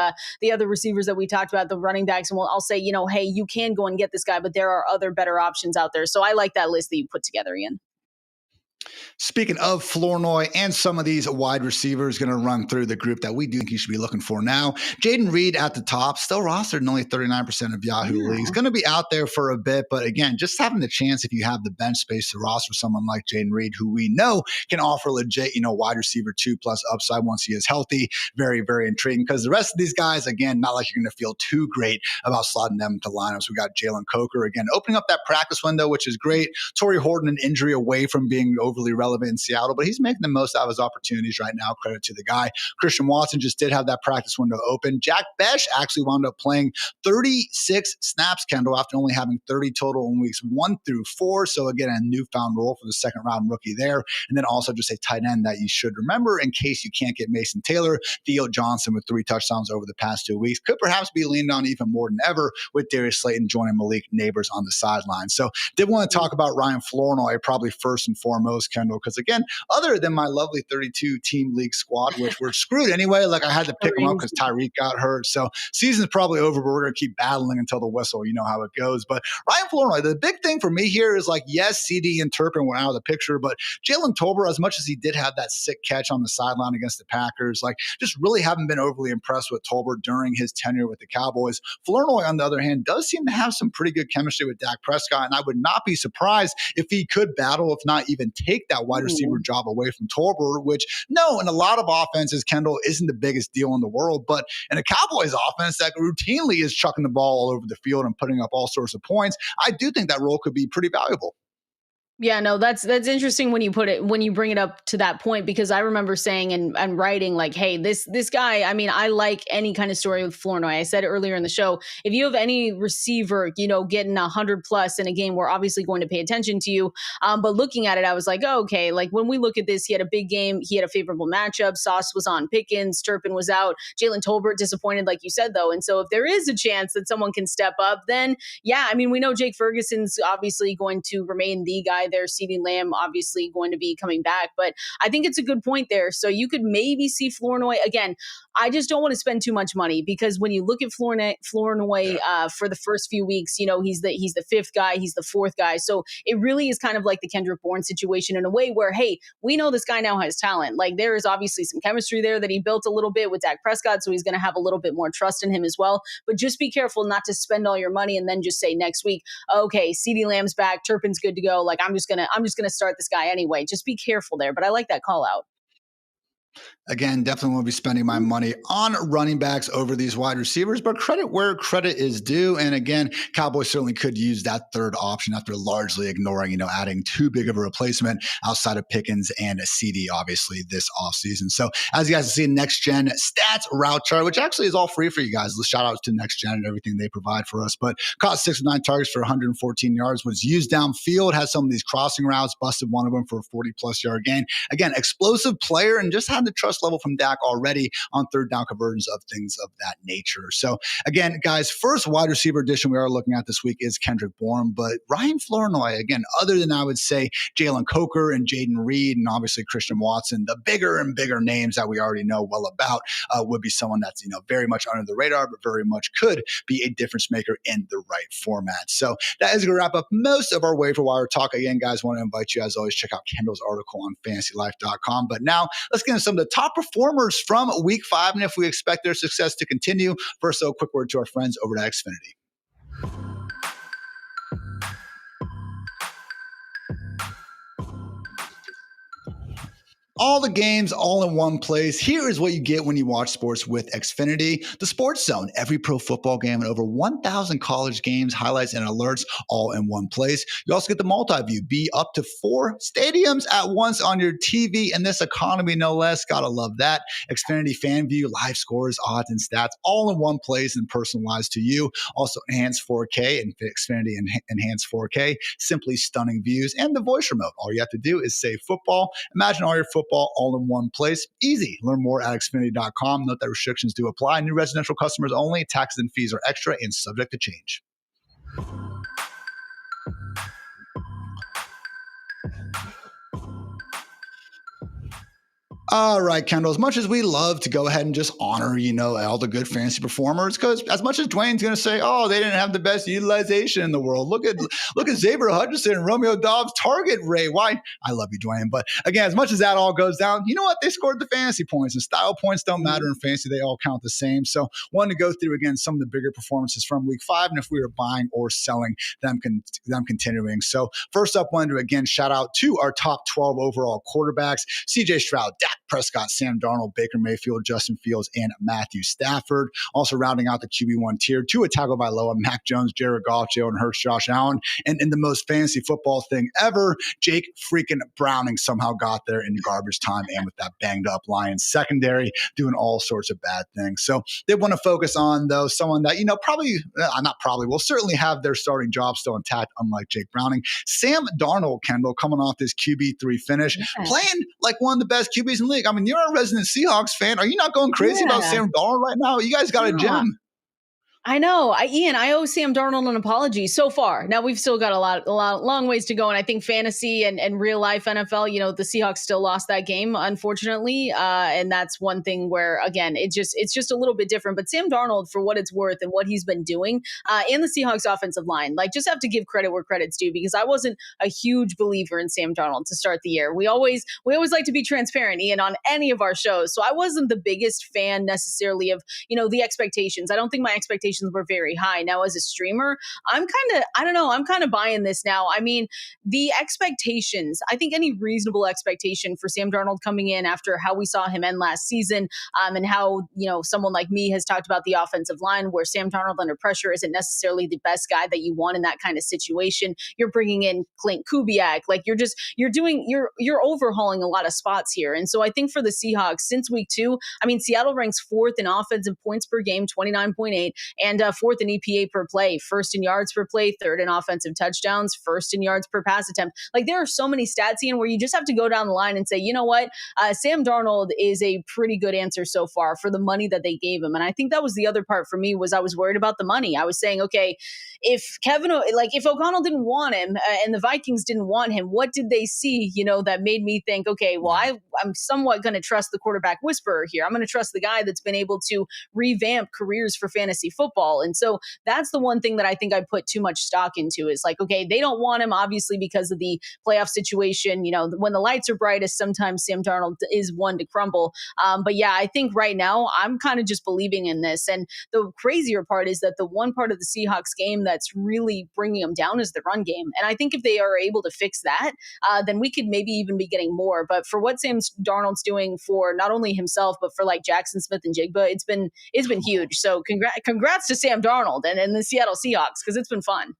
other receivers that we talked about, the running backs, and I'll say, hey, you can go and get this guy, but there are other better options out there. So I like that list that you put together, Ian. Speaking of Flournoy and some of these wide receivers, going to run through the group that we do think you should be looking for now. Jaden Reed at the top, still rostered in only 39% of Yahoo leagues. Going to be out there for a bit, but again, just having the chance if you have the bench space to roster someone like Jaden Reed, who we know can offer legit, wide receiver 2+ upside once he is healthy. Very, very intriguing, because the rest of these guys, again, not like you're going to feel too great about slotting them into lineups. We got Jalen Coker, again, opening up that practice window, which is great. Torrey Horton, an injury away from being overly relevant in Seattle, but he's making the most out of his opportunities right now. Credit to the guy. Christian Watson just did have that practice window open. Jack Besh actually wound up playing 36 snaps, Kendall, after only having 30 total in weeks 1 through 4. So again, a newfound role for the second round rookie there. And then also just a tight end that you should remember in case you can't get Mason Taylor. Theo Johnson with 3 touchdowns over the past 2 weeks could perhaps be leaned on even more than ever, with Darius Slayton joining Malik Neighbors on the sideline. So did want to talk about Ryan Flournoy probably first and foremost, Kendall, because again, other than my lovely 32 team league squad, which we're screwed anyway, like I had to pick him up because Tyreek got hurt. So season's probably over, but we're going to keep battling until the whistle. You know how it goes. But Ryan Flournoy, the big thing for me here is like, yes, CD and Turpin went out of the picture, but Jalen Tolbert, as much as he did have that sick catch on the sideline against the Packers, like just really haven't been overly impressed with Tolbert during his tenure with the Cowboys. Flournoy, on the other hand, does seem to have some pretty good chemistry with Dak Prescott, and I would not be surprised if he could battle, if not even take that wide receiver job away from Tolbert, which, no, in a lot of offenses, Kendall, isn't the biggest deal in the world, but in a Cowboys offense that routinely is chucking the ball all over the field and putting up all sorts of points, I do think that role could be pretty valuable. Yeah, no, that's interesting when you bring it up to that point, because I remember saying and writing like, hey, this guy, I mean, I like any kind of story with Flournoy. I said it earlier in the show, if you have any receiver, getting 100+ in a game, we're obviously going to pay attention to you. But looking at it, I was like, oh, okay, like when we look at this, he had a big game. He had a favorable matchup. Sauce was on Pickens. Turpin was out. Jalen Tolbert disappointed, like you said, though. And so if there is a chance that someone can step up, then yeah, I mean, we know Jake Ferguson's obviously going to remain the guy there. CeeDee Lamb obviously going to be coming back, but I think it's a good point there. So you could maybe see Flournoy again. I just don't want to spend too much money, because when you look at Flournoy for the first few weeks, he's the 5th guy, he's the 4th guy. So it really is kind of like the Kendrick Bourne situation in a way where, hey, we know this guy now has talent. Like there is obviously some chemistry there that he built a little bit with Dak Prescott, so he's going to have a little bit more trust in him as well. But just be careful not to spend all your money and then just say next week, okay, CeeDee Lamb's back, Turpin's good to go. Like I'm just gonna start this guy anyway. Just be careful there. But I like that call out. Again, definitely won't be spending my money on running backs over these wide receivers, but credit where credit is due. And again, Cowboys certainly could use that third option after largely ignoring, adding too big of a replacement outside of Pickens and CD, obviously, this offseason. So as you guys see, Next Gen Stats route chart, which actually is all free for you guys. Shout outs to Next Gen and everything they provide for us. But caught 6 of 9 targets for 114 yards, was used downfield, has some of these crossing routes, busted one of them for a 40+ yard gain. Again, explosive player, and just had the trust level from Dak already on third down conversions of things of that nature. So again, guys, first wide receiver addition we are looking at this week is Kendrick Bourne, but Ryan Flournoy, again, other than I would say Jalen Coker and Jaden Reed and obviously Christian Watson, the bigger and bigger names that we already know well about would be someone that's, very much under the radar, but very much could be a difference maker in the right format. So that is going to wrap up most of our waiver wire talk. Again, guys, want to invite you, as always, check out Kendall's article on fantasylife.com. But now let's get into some of the top performers from week 5 and if we expect their success to continue. First, though, a quick word to our friends over at Xfinity. All the games all in one place. Here is what you get when you watch sports with Xfinity. The Sports Zone, every pro football game and over 1,000 college games, highlights, and alerts all in one place. You also get the multi-view, be up to 4 stadiums at once on your TV in this economy, no less. Gotta love that. Xfinity Fan View, live scores, odds, and stats all in one place and personalized to you. Also enhanced 4K and Xfinity enhanced 4K, simply stunning views, and the voice remote. All you have to do is say football. Imagine all your football all in one place. Easy. Learn more at Xfinity.com. Note that restrictions do apply. New residential customers only. Taxes and fees are extra and subject to change. All right, Kendall, as much as we love to go ahead and just honor, all the good fantasy performers, because as much as Dwayne's going to say, oh, they didn't have the best utilization in the world. Look at Xavier Hutchinson and Romeo Dobbs' target rate. Why? I love you, Dwayne. But again, as much as that all goes down, you know what? They scored the fantasy points, and style points don't matter in fantasy. They all count the same. So wanted to go through, again, some of the bigger performances from week 5, and if we were buying or selling them continuing. So first up, wanted to, again, shout out to our top 12 overall quarterbacks, C.J. Stroud, Dak Prescott, Sam Darnold, Baker Mayfield, Justin Fields, and Matthew Stafford. Also rounding out the QB1 tier, Tua Tagovailoa, Mac Jones, Jared Goff, Jalen Hurts, Josh Allen, and in the most fantasy football thing ever, Jake freaking Browning somehow got there in garbage time and with that banged up Lions secondary doing all sorts of bad things. So they want to focus on, though, someone that, will certainly have their starting job still intact, unlike Jake Browning. Sam Darnold, Kendall, coming off this QB3 finish, playing like one of the best QBs in the league. I mean, you're a resident Seahawks fan. Are you not going crazy about Sam Darnold right now? You guys got a gem. I know. Ian, I owe Sam Darnold an apology so far. Now we've still got a long ways to go. And I think fantasy and real life NFL, the Seahawks still lost that game, unfortunately. And that's one thing where, again, it's just a little bit different. But Sam Darnold, for what it's worth and what he's been doing, and the Seahawks offensive line, just have to give credit where credit's due, because I wasn't a huge believer in Sam Darnold to start the year. We always like to be transparent, Ian, on any of our shows. So I wasn't the biggest fan necessarily of, the expectations. I don't think my expectations were very high. Now, as a streamer, I'm kind of buying this now. I mean, the expectations, I think any reasonable expectation for Sam Darnold coming in after how we saw him end last season, and how, someone like me has talked about the offensive line, where Sam Darnold under pressure isn't necessarily the best guy that you want in that kind of situation. You're bringing in Clint Kubiak, you're overhauling a lot of spots here. And so I think for the Seahawks, since week 2, I mean, Seattle ranks 4th in offensive points per game, 29.8, and 4th in EPA per play, 1st in yards per play, 3rd in offensive touchdowns, 1st in yards per pass attempt. There are so many stats, Ian, where you just have to go down the line and say, you know what, Sam Darnold is a pretty good answer so far for the money that they gave him. And I think that was the other part for me, was I was worried about the money. I was saying, okay, if O'Connell didn't want him and the Vikings didn't want him, what did they see, that made me think, okay, well, I'm somewhat going to trust the quarterback whisperer here. I'm going to trust the guy that's been able to revamp careers for fantasy football. And so that's the one thing that I think I put too much stock into, is okay, they don't want him, obviously, because of the playoff situation. When the lights are brightest, sometimes Sam Darnold is one to crumble. But yeah, I think right now I'm kind of just believing in this. And the crazier part is that the one part of the Seahawks game that's really bringing them down is the run game. And I think if they are able to fix that, then we could maybe even be getting more. But for what Sam Darnold's doing for not only himself, but for Jackson Smith and Jigba, it's been huge. So congrats to Sam Darnold and the Seattle Seahawks, because it's been fun.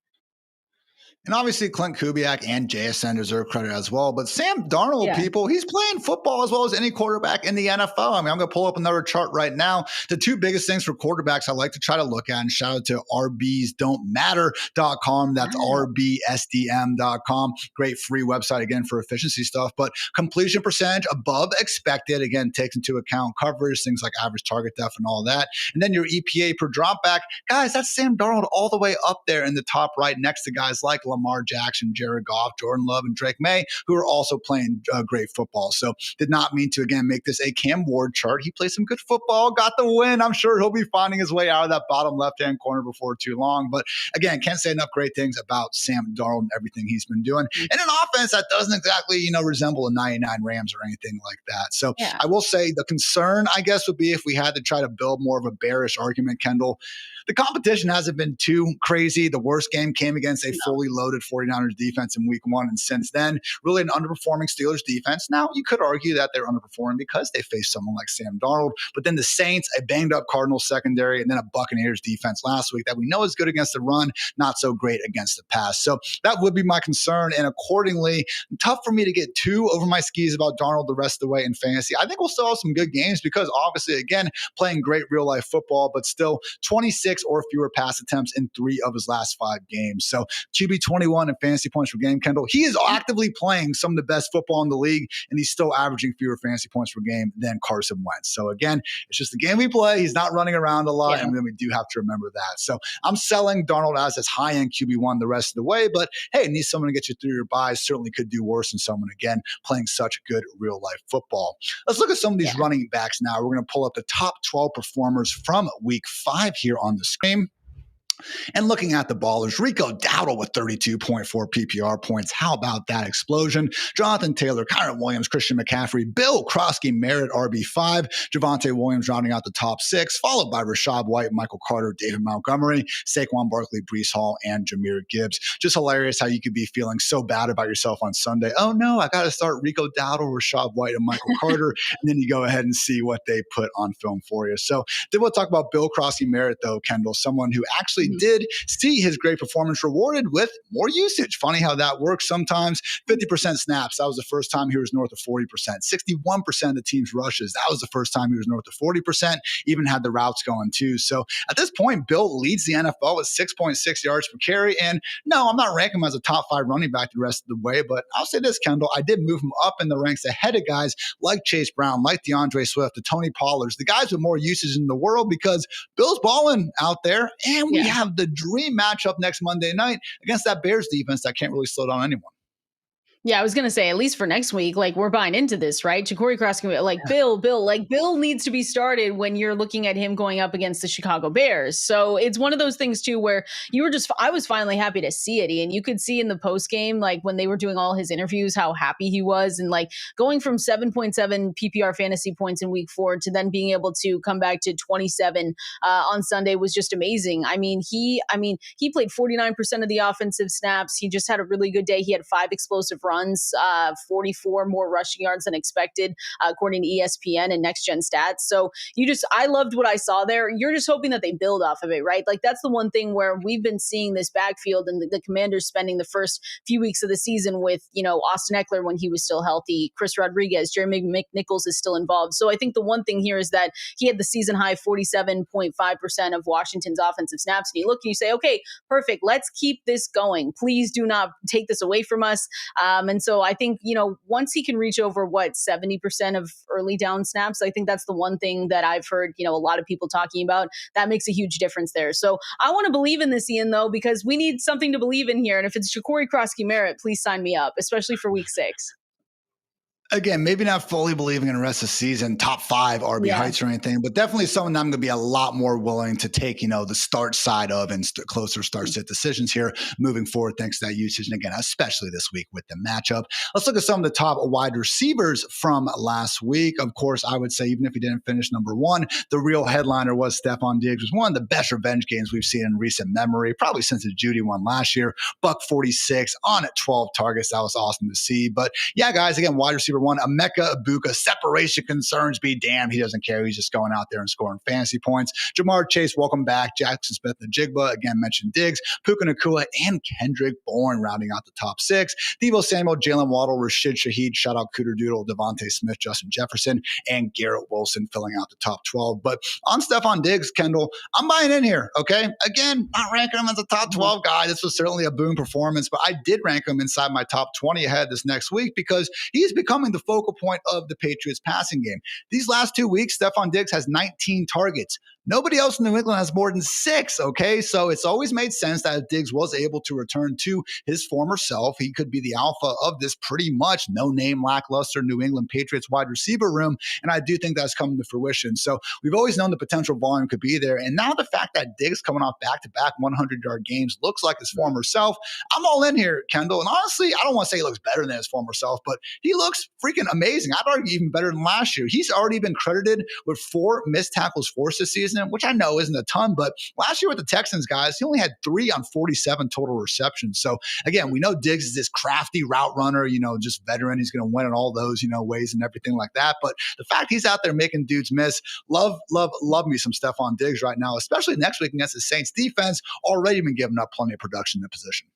And obviously, Clint Kubiak and JSN deserve credit as well. But Sam Darnold, people, he's playing football as well as any quarterback in the NFL. I mean, I'm going to pull up another chart right now. The 2 biggest things for quarterbacks I like to try to look at, and shout out to rbsdon'tmatter.com. That's rbsdm.com. Great free website, again, for efficiency stuff. But completion percentage above expected, again, takes into account coverage, things like average target depth and all that. And then your EPA per dropback. Guys, that's Sam Darnold all the way up there in the top right, next to guys like Lamar Jackson, Jared Goff, Jordan Love, and Drake May, who are also playing great football. So did not mean to, again, make this a Cam Ward chart. He played some good football, got the win. I'm sure he'll be finding his way out of that bottom left-hand corner before too long. But again, can't say enough great things about Sam Darnold and everything he's been doing. And an offense that doesn't exactly, resemble a 99 Rams or anything like that. So I will say the concern, I guess, would be if we had to try to build more of a bearish argument, Kendall. The competition hasn't been too crazy. The worst game came against a fully loaded loaded 49ers defense in week 1. And since then, really an underperforming Steelers defense. Now, you could argue that they're underperforming because they faced someone like Sam Darnold, but then the Saints, a banged up Cardinals secondary, and then a Buccaneers defense last week that we know is good against the run, not so great against the pass. So that would be my concern. And accordingly, tough for me to get too over my skis about Darnold the rest of the way in fantasy. I think we'll still have some good games because obviously, again, playing great real life football, but still 26 or fewer pass attempts in 3 of his last 5 games. So QB 21 in fantasy points per game, Kendall. He is actively playing some of the best football in the league, and he's still averaging fewer fantasy points per game than Carson Wentz. So again, it's just the game we play. He's not running around a lot, and then we do have to remember that. So I'm selling Darnold as his high-end QB1 the rest of the way, but hey, need someone to get you through your buys. Certainly could do worse than someone, again, playing such good real-life football. Let's look at some of these running backs now. We're going to pull up the top 12 performers from week 5 here on the screen. And looking at the ballers, Rico Dowdle with 32.4 PPR points. How about that explosion? Jonathan Taylor, Kyron Williams, Christian McCaffrey, Bill Krosky, Merritt, RB5, Javonte Williams rounding out the top 6, followed by Rashad White, Michael Carter, David Montgomery, Saquon Barkley, Breece Hall, and Jahmyr Gibbs. Just hilarious how you could be feeling so bad about yourself on Sunday. Oh no, I got to start Rico Dowdle, Rashad White, and Michael Carter. And then you go ahead and see what they put on film for you. So then we'll talk about Bill Krosky, Merritt, though, Kendall, someone who actually did see his great performance rewarded with more usage. Funny how that works sometimes. 50% snaps. That was the first time he was north of 40%. 61% of the team's rushes. That was the first time he was north of 40%. Even had the routes going too. So at this point, Bill leads the NFL with 6.6 yards per carry. And no, I'm not ranking him as a top 5 running back the rest of the way, but I'll say this, Kendall, I did move him up in the ranks ahead of guys like Chase Brown, like DeAndre Swift, the Tony Pollards, the guys with more usage in the world because Bill's balling out there. And we have the dream matchup next Monday night against that Bears defense that can't really slow down anyone. Yeah, I was going to say, at least for next week, like we're buying into this, right? Ja'Cory Krosky, Bill needs to be started when you're looking at him going up against the Chicago Bears. So it's one of those things too, where I was finally happy to see it. And you could see in the post game, like when they were doing all his interviews, how happy he was. And like going from 7.7 PPR fantasy points in week 4 to then being able to come back to 27 on Sunday was just amazing. He played 49% of the offensive snaps. He just had a really good day. He had 5 explosive runs. 44 more rushing yards than expected, according to ESPN and Next Gen Stats. So I loved what I saw there. You're just hoping that they build off of it, right? Like that's the one thing where we've been seeing this backfield and the Commanders spending the first few weeks of the season with, Austin Eckler when he was still healthy, Chris Rodriguez, Jeremy McNichols is still involved. So I think the one thing here is that he had the season high 47.5% of Washington's offensive snaps. And you look and you say, okay, perfect. Let's keep this going. Please do not take this away from us. And so I think, once he can reach over 70% of early down snaps, I think that's the one thing that I've heard, a lot of people talking about. That makes a huge difference there. So I want to believe in this, Ian, though, because we need something to believe in here. And if it's Ja'Cory Krosky Merritt, please sign me up, especially for week 6. Again, maybe not fully believing in the rest of the season, top 5 RB heights or anything, but definitely someone that I'm going to be a lot more willing to take, the start side of and closer start sit decisions here moving forward, thanks to that usage. And again, especially this week with the matchup. Let's look at some of the top wide receivers from last week. Of course, I would say even if he didn't finish number 1, the real headliner was Stefon Diggs. It was one of the best revenge games we've seen in recent memory, probably since the Judy one last year. $146 on at 12 targets. That was awesome to see. But yeah, guys, again, wide receiver 1, Emeka Egbuka, separation concerns be damned. He doesn't care. He's just going out there and scoring fantasy points. Jamar Chase, welcome back. Jackson Smith-Njigba, again, mentioned Diggs. Puka Nacua, and Kendrick Bourne rounding out the top 6. Deebo Samuel, Jalen Waddle, Rashid Shaheed, shout out Cooter Doodle, Devontae Smith, Justin Jefferson, and Garrett Wilson filling out the top 12. But on Stefon Diggs, Kendall, I'm buying in here, okay? Again, not ranking him as a top 12 guy. This was certainly a boom performance, but I did rank him inside my top 20 ahead this next week because he's becoming the focal point of the Patriots passing game. These last 2 weeks, Stefon Diggs has 19 targets. Nobody else in New England has more than 6, okay? So it's always made sense that if Diggs was able to return to his former self, he could be the alpha of this pretty much no-name, lackluster New England Patriots wide receiver room, and I do think that's coming to fruition. So we've always known the potential volume could be there, and now the fact that Diggs coming off back-to-back 100-yard games looks like his former self, I'm all in here, Kendall. And honestly, I don't want to say he looks better than his former self, but he looks freaking amazing. I'd argue even better than last year. He's already been credited with 4 missed tackles forced this season. season, which I know isn't a ton, but last year with the Texans, guys, he only had 3 on 47 total receptions. So again, we know Diggs is this crafty route runner, just veteran. He's going to win in all those, ways and everything like that. But the fact he's out there making dudes miss, love me some Stefon Diggs right now, especially next week against the Saints defense, already been giving up plenty of production in the position.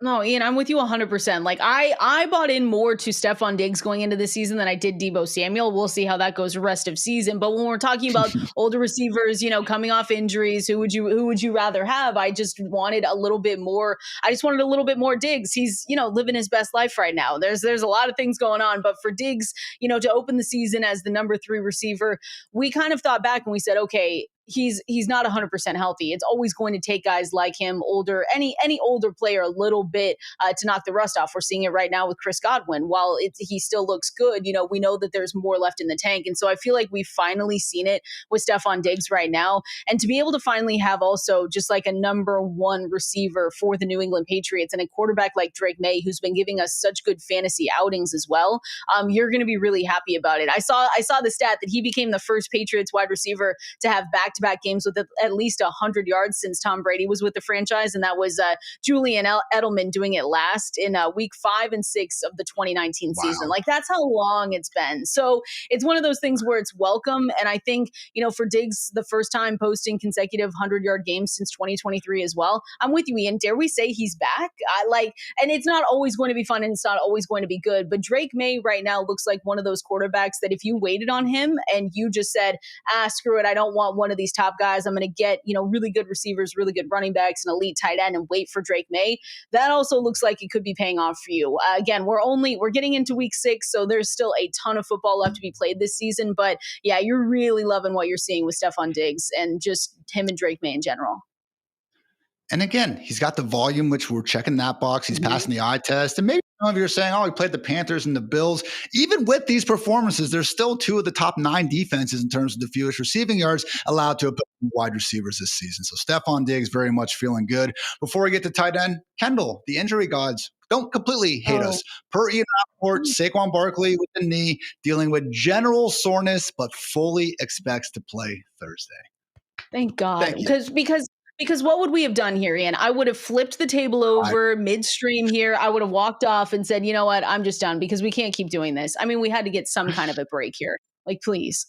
No, Ian, I'm with you 100%. Like I bought in more to Stefon Diggs going into the season than I did Deebo Samuel. We'll see how that goes the rest of season. But when we're talking about older receivers, coming off injuries, who would you rather have? I just wanted a little bit more. I just wanted a little bit more Diggs. He's, living his best life right now. There's a lot of things going on, but for Diggs, to open the season as the number 3 receiver, we kind of thought back and we said, okay, he's not 100% healthy. It's always going to take guys like him, older, any older player, a little bit to knock the rust off. We're seeing it right now with Chris Godwin. While he still looks good, we know that there's more left in the tank. And so I feel like we've finally seen it with Stefon Diggs right now. And to be able to finally have also just like a number 1 receiver for the New England Patriots and a quarterback like Drake May, who's been giving us such good fantasy outings as well, you're going to be really happy about it. I saw the stat that he became the first Patriots wide receiver to have back-to-back games with at least 100 yards since Tom Brady was with the franchise, and that was Julian Edelman doing it last in week 5 and 6 of the 2019 season. Like, that's how long it's been. So it's one of those things where it's welcome, and I think, for Diggs, the first time posting consecutive 100-yard games since 2023 as well. I'm with you, Ian. Dare we say he's back? And it's not always going to be fun and it's not always going to be good, but Drake May right now looks like one of those quarterbacks that if you waited on him and you just said, screw it, I don't want one of these top guys, I'm going to get, really good receivers, really good running backs, an elite tight end and wait for Drake May. That also looks like it could be paying off for you. Again, we're getting into week 6, so there's still a ton of football left to be played this season. But yeah, you're really loving what you're seeing with Stefon Diggs and just him and Drake May in general. And again, he's got the volume, which we're checking that box. He's passing the eye test. And maybe some of you are saying, he played the Panthers and the Bills. Even with these performances, there's still 2 of the top 9 defenses in terms of the fewest receiving yards allowed to wide receivers this season. So Stefon Diggs very much feeling good. Before we get to tight end, Kendall, the injury gods don't completely hate us. Per Ian Hartitz, Saquon Barkley with the knee, dealing with general soreness, but fully expects to play Thursday. Thank God. Because what would we have done here, Ian? I would have flipped the table over midstream here. I would have walked off and said, you know what? I'm just done because we can't keep doing this. I mean, we had to get some kind of a break here. Like, please.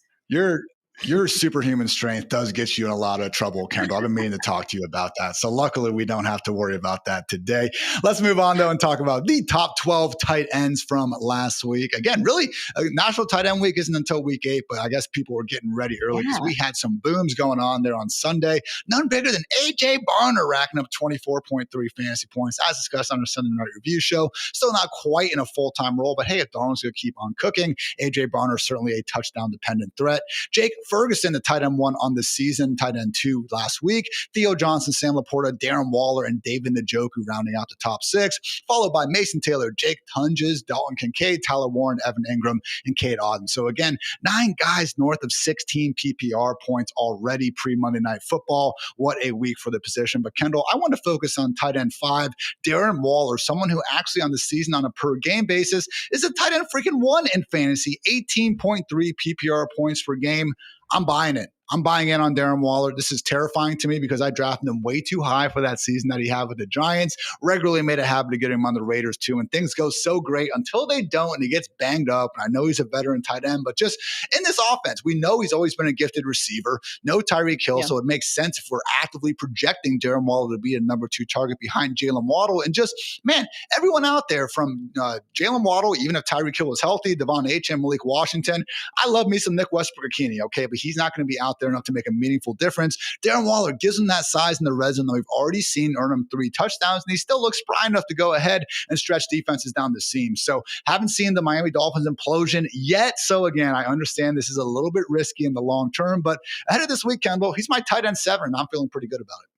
Your superhuman strength does get you in a lot of trouble, Kendall. I've been meaning to talk to you about that. So luckily, we don't have to worry about that today. Let's move on, though, and talk about the top 12 tight ends from last week. Again, really, National Tight End Week isn't until week 8, but I guess people were getting ready early because we had some booms going on there on Sunday. None bigger than A.J. Barner racking up 24.3 fantasy points, as discussed on our Sunday Night Review show. Still not quite in a full-time role, but hey, if Darnold's going to keep on cooking, A.J. Barner is certainly a touchdown-dependent threat. Jake Ferguson, the tight end 1 on the season, tight end 2 last week. Theo Johnson, Sam Laporta, Darren Waller, and David Njoku rounding out the top 6, followed by Mason Taylor, Jake Tunges, Dalton Kincaid, Tyler Warren, Evan Ingram, and Cade Otton. So again, 9 guys north of 16 PPR points already pre-Monday Night Football. What a week for the position. But Kendall, I want to focus on tight end 5, Darren Waller, someone who actually on the season on a per game basis is a tight end freaking 1 in fantasy, 18.3 PPR points per game. I'm buying it. I'm buying in on Darren Waller. This is terrifying to me because I drafted him way too high for that season that he had with the Giants. Regularly made a habit of getting him on the Raiders too, and things go so great until they don't, and he gets banged up. And I know he's a veteran tight end, but just in this offense, we know he's always been a gifted receiver. No Tyreek Hill, so it makes sense if we're actively projecting Darren Waller to be a number 2 target behind Jalen Waddle. And just, man, everyone out there from Jalen Waddle, even if Tyreek Hill was healthy, Devon Achane, Malik Washington, I love me some Nick Westbrook-Ikhine, okay, but he's not going to be out there enough to make a meaningful difference. Darren Waller gives him that size in the red zone that we've already seen earn him 3 touchdowns, and he still looks spry enough to go ahead and stretch defenses down the seam. So haven't seen the Miami Dolphins implosion yet. So again, I understand this is a little bit risky in the long term, but ahead of this week, Kendall, he's my tight end 7, and I'm feeling pretty good about it.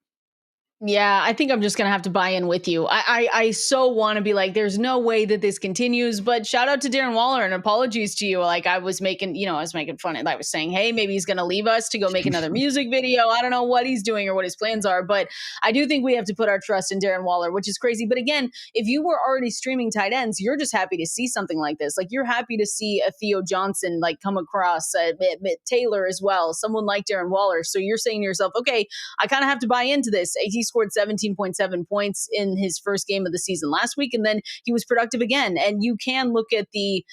Yeah, I think I'm just gonna have to buy in with you. I so want to be like, there's no way that this continues. But shout out to Darren Waller and apologies to you. Like I was making, I was making fun of. I was saying, hey, maybe he's gonna leave us to go make another music video. I don't know what he's doing or what his plans are, but I do think we have to put our trust in Darren Waller, which is crazy. But again, if you were already streaming tight ends, you're just happy to see something like this. Like you're happy to see a Theo Johnson like come across, Mitt Taylor as well, someone like Darren Waller. So you're saying to yourself, okay, I kind of have to buy into this. He scored 17.7 points in his first game of the season last week, and then he was productive again. And you can look at the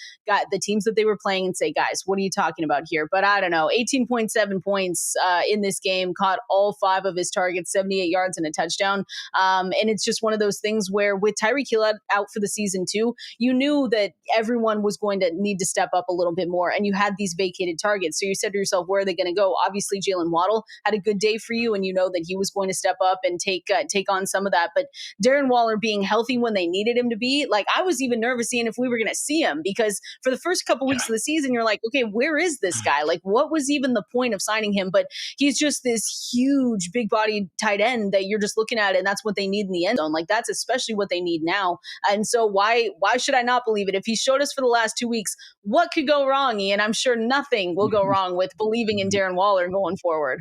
teams that they were playing and say, guys, what are you talking about here? But I don't know, 18.7 points in this game, caught all 5 of his targets, 78 yards and a touchdown. And it's just one of those things where with Tyreek Hill out for the season too, you knew that everyone was going to need to step up a little bit more, and you had these vacated targets. So you said to yourself, where are they going to go? Obviously, Jalen Waddle had a good day for you, and you know that he was going to step up and take on some of that. But Darren Waller being healthy when they needed him to be, like I was even nervous seeing if we were going to see him, because for the first couple weeks of the season, you're like, okay, where is this guy? Like, what was even the point of signing him? But he's just this huge, big-bodied tight end that you're just looking at, and that's what they need in the end zone. Like that's especially what they need now. And so why should I not believe it? If he showed us for the last 2 weeks, what could go wrong, Ian? I'm sure nothing will go wrong with believing in Darren Waller going forward.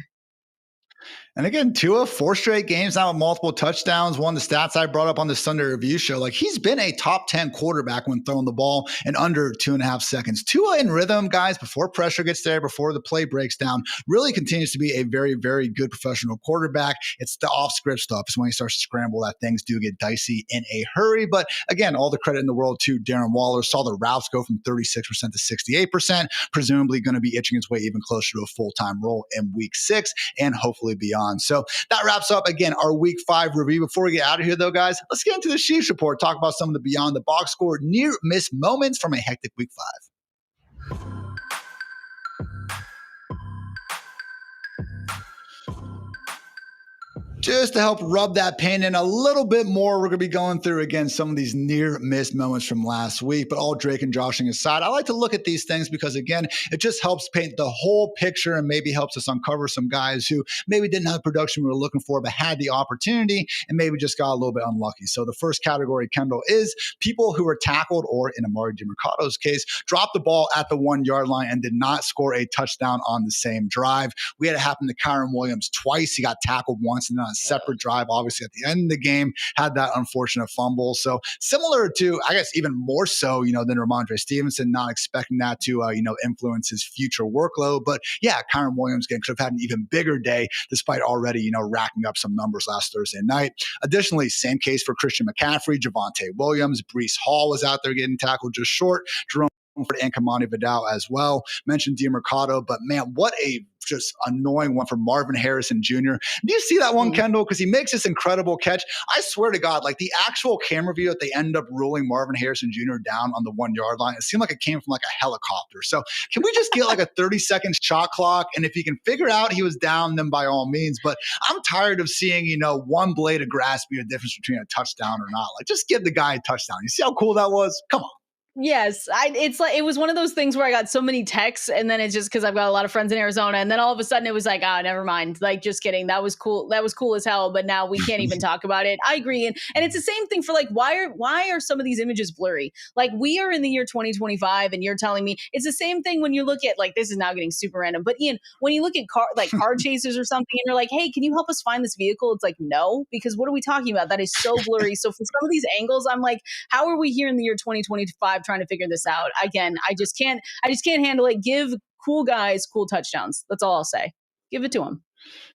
And again, Tua, 4 straight games now with multiple touchdowns. One of the stats I brought up on the Sunday review show, like he's been a top 10 quarterback when throwing the ball in under 2.5 seconds. Tua in rhythm, guys, before pressure gets there, before the play breaks down, really continues to be a very, very good professional quarterback. It's the off-script stuff. It's when he starts to scramble that things do get dicey in a hurry. But again, all the credit in the world to Darren Waller. Saw the routes go from 36% to 68%, presumably going to be itching his way even closer to a full-time role in week 6 and hopefully beyond. So that wraps up, again, our week 5 review. Before we get out of here, though, guys, let's get into the sheesh report, talk about some of the beyond the box score near miss moments from a hectic week 5. Just to help rub that pain in a little bit more, we're going to be going through, again, some of these near miss moments from last week. But all Drake and Joshing aside, I like to look at these things because, again, it just helps paint the whole picture and maybe helps us uncover some guys who maybe didn't have the production we were looking for, but had the opportunity and maybe just got a little bit unlucky. So the first category, Kendall, is people who were tackled or, in Amari DiMercado's case, dropped the ball at the 1-yard line and did not score a touchdown on the same drive. We had it happen to Kyren Williams twice. He got tackled once and then a separate drive, obviously at the end of the game, had that unfortunate fumble. So similar to, I guess, even more so, than Ramondre Stevenson, not expecting that to, influence his future workload. But yeah, Kyren Williams could have had an even bigger day despite already, racking up some numbers last Thursday night. Additionally, same case for Christian McCaffrey, Javonte Williams, Breece Hall was out there getting tackled just short. Jerome and Kamani Vidal as well. Mentioned DiMercado, but man, what a just annoying one for Marvin Harrison Jr. Do you see that one, Kendall? Because he makes this incredible catch. I swear to God, like the actual camera view that they end up ruling Marvin Harrison Jr. down on the 1-yard line, it seemed like it came from like a helicopter. So can we just get like a 30-second shot clock? And if he can figure out he was down, then by all means. But I'm tired of seeing, one blade of grass be a difference between a touchdown or not. Like just give the guy a touchdown. You see how cool that was? Come on. Yes, it's like it was one of those things where I got so many texts, and then it's just because I've got a lot of friends in Arizona, and then all of a sudden it was like, never mind. Like, just kidding. That was cool. That was cool as hell. But now we can't even talk about it. I agree, and it's the same thing for like why are some of these images blurry? Like we are in the year 2025, and you're telling me it's the same thing when you look at like this is now getting super random. But Ian, when you look at car chases or something, and you're like, hey, can you help us find this vehicle? It's like no, because what are we talking about? That is so blurry. So for some of these angles, I'm like, how are we here in the year 2025 trying to figure this out? Again, I just can't handle it. Give cool guys cool touchdowns. That's all I'll say. Give it to them.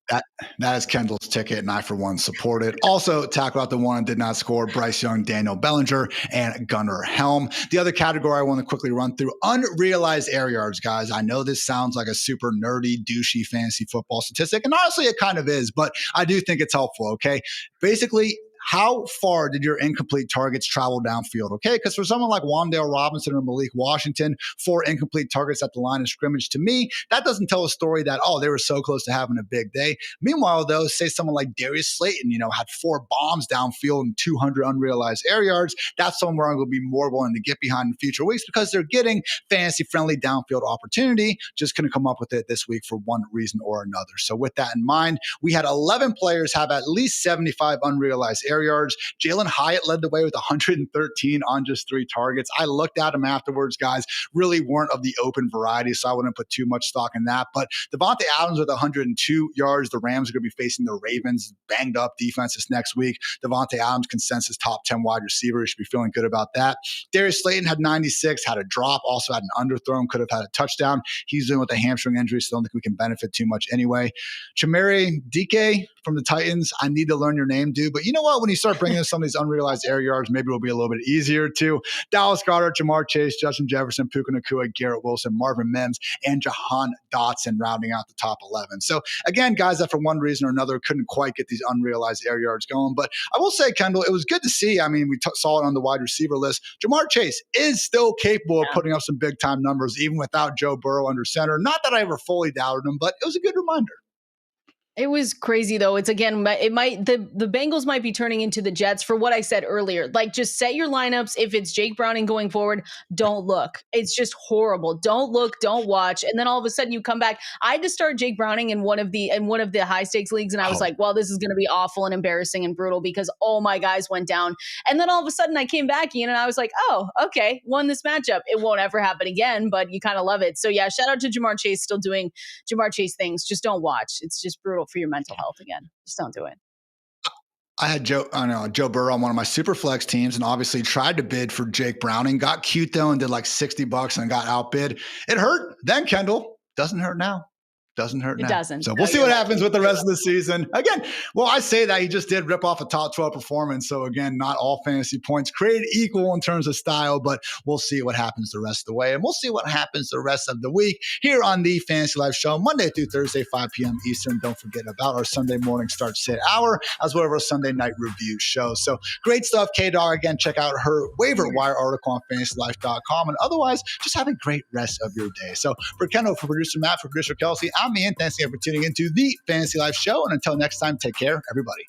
That is Kendall's ticket, and I, for one, support it. Also, tackle out the one, did not score, Bryce Young, Daniel Bellinger, and Gunnar Helm. The other category I want to quickly run through, unrealized air yards, guys. I know this sounds like a super nerdy, douchey fantasy football statistic, and honestly, it kind of is, but I do think it's helpful, okay? Basically, how far did your incomplete targets travel downfield? Okay, because for someone like Wan'Dale Robinson or Malik Washington, 4 incomplete targets at the line of scrimmage, to me, that doesn't tell a story that, oh, they were so close to having a big day. Meanwhile, though, say someone like Darius Slayton, had 4 bombs downfield and 200 unrealized air yards. That's someone where I'm going to be more willing to get behind in future weeks because they're getting fantasy-friendly downfield opportunity. Just couldn't come up with it this week for one reason or another. So with that in mind, we had 11 players have at least 75 unrealized air yards. Jalen Hyatt led the way with 113 on just 3 targets. I looked at him afterwards, guys, really weren't of the open variety, so I wouldn't put too much stock in that. But Devontae Adams with 102 yards. The Rams are going to be facing the Ravens, banged up defense this next week. Devontae Adams, consensus top 10 wide receiver. You should be feeling good about that. Darius Slayton had 96, had a drop, also had an underthrown, could have had a touchdown. He's dealing with a hamstring injury, so I don't think we can benefit too much anyway. Chimere Dike from the Titans, I need to learn your name, dude. But you know what? When you start bringing in some of these unrealized air yards, maybe it'll be a little bit easier too. Dallas Goedert, Jamar Chase, Justin Jefferson, Puka Nacua, Garrett Wilson, Marvin Mims, and Jahan Dotson rounding out the top 11. So again, guys that for one reason or another couldn't quite get these unrealized air yards going. But I will say, Kendall, it was good to see. I mean, we saw it on the wide receiver list. Jamar Chase is still capable of putting up some big time numbers, even without Joe Burrow under center. Not that I ever fully doubted him, but it was a good reminder. It was crazy though. It's again, the Bengals might be turning into the Jets for what I said earlier. Like, just set your lineups. If it's Jake Browning going forward, don't look. It's just horrible. Don't look, don't watch. And then all of a sudden you come back. I had to start Jake Browning in one of the high stakes leagues. And I was like, well, this is going to be awful and embarrassing and brutal because all my guys went down. And then all of a sudden I came back, Ian, and I was like, oh, okay, won this matchup. It won't ever happen again, but you kind of love it. So yeah, shout out to Jamar Chase, still doing Jamar Chase things. Just don't watch. It's just brutal for your mental health again. Just don't do it. I had Joe Burrow on one of my super flex teams and obviously tried to bid for Jake Browning. Got cute though and did like $60 and got outbid. It hurt then, Kendall. Doesn't hurt now. Doesn't hurt now. It doesn't. So we'll see what happens with the rest of the season. Again, well, I say that he just did rip off a top 12 performance. So again, not all fantasy points created equal in terms of style, but we'll see what happens the rest of the way. And we'll see what happens the rest of the week here on the Fantasy Life Show, Monday through Thursday, 5 p.m. Eastern. Don't forget about our Sunday morning start sit hour, as well as our Sunday night review show. So great stuff, K-Dog. Again, check out her waiver wire article on fantasylife.com. And otherwise, just have a great rest of your day. So for Kendall, for producer Matt, for producer Kelsey, I'm Ian. Thanks again for tuning into the Fantasy Life Show. And until next time, take care, everybody.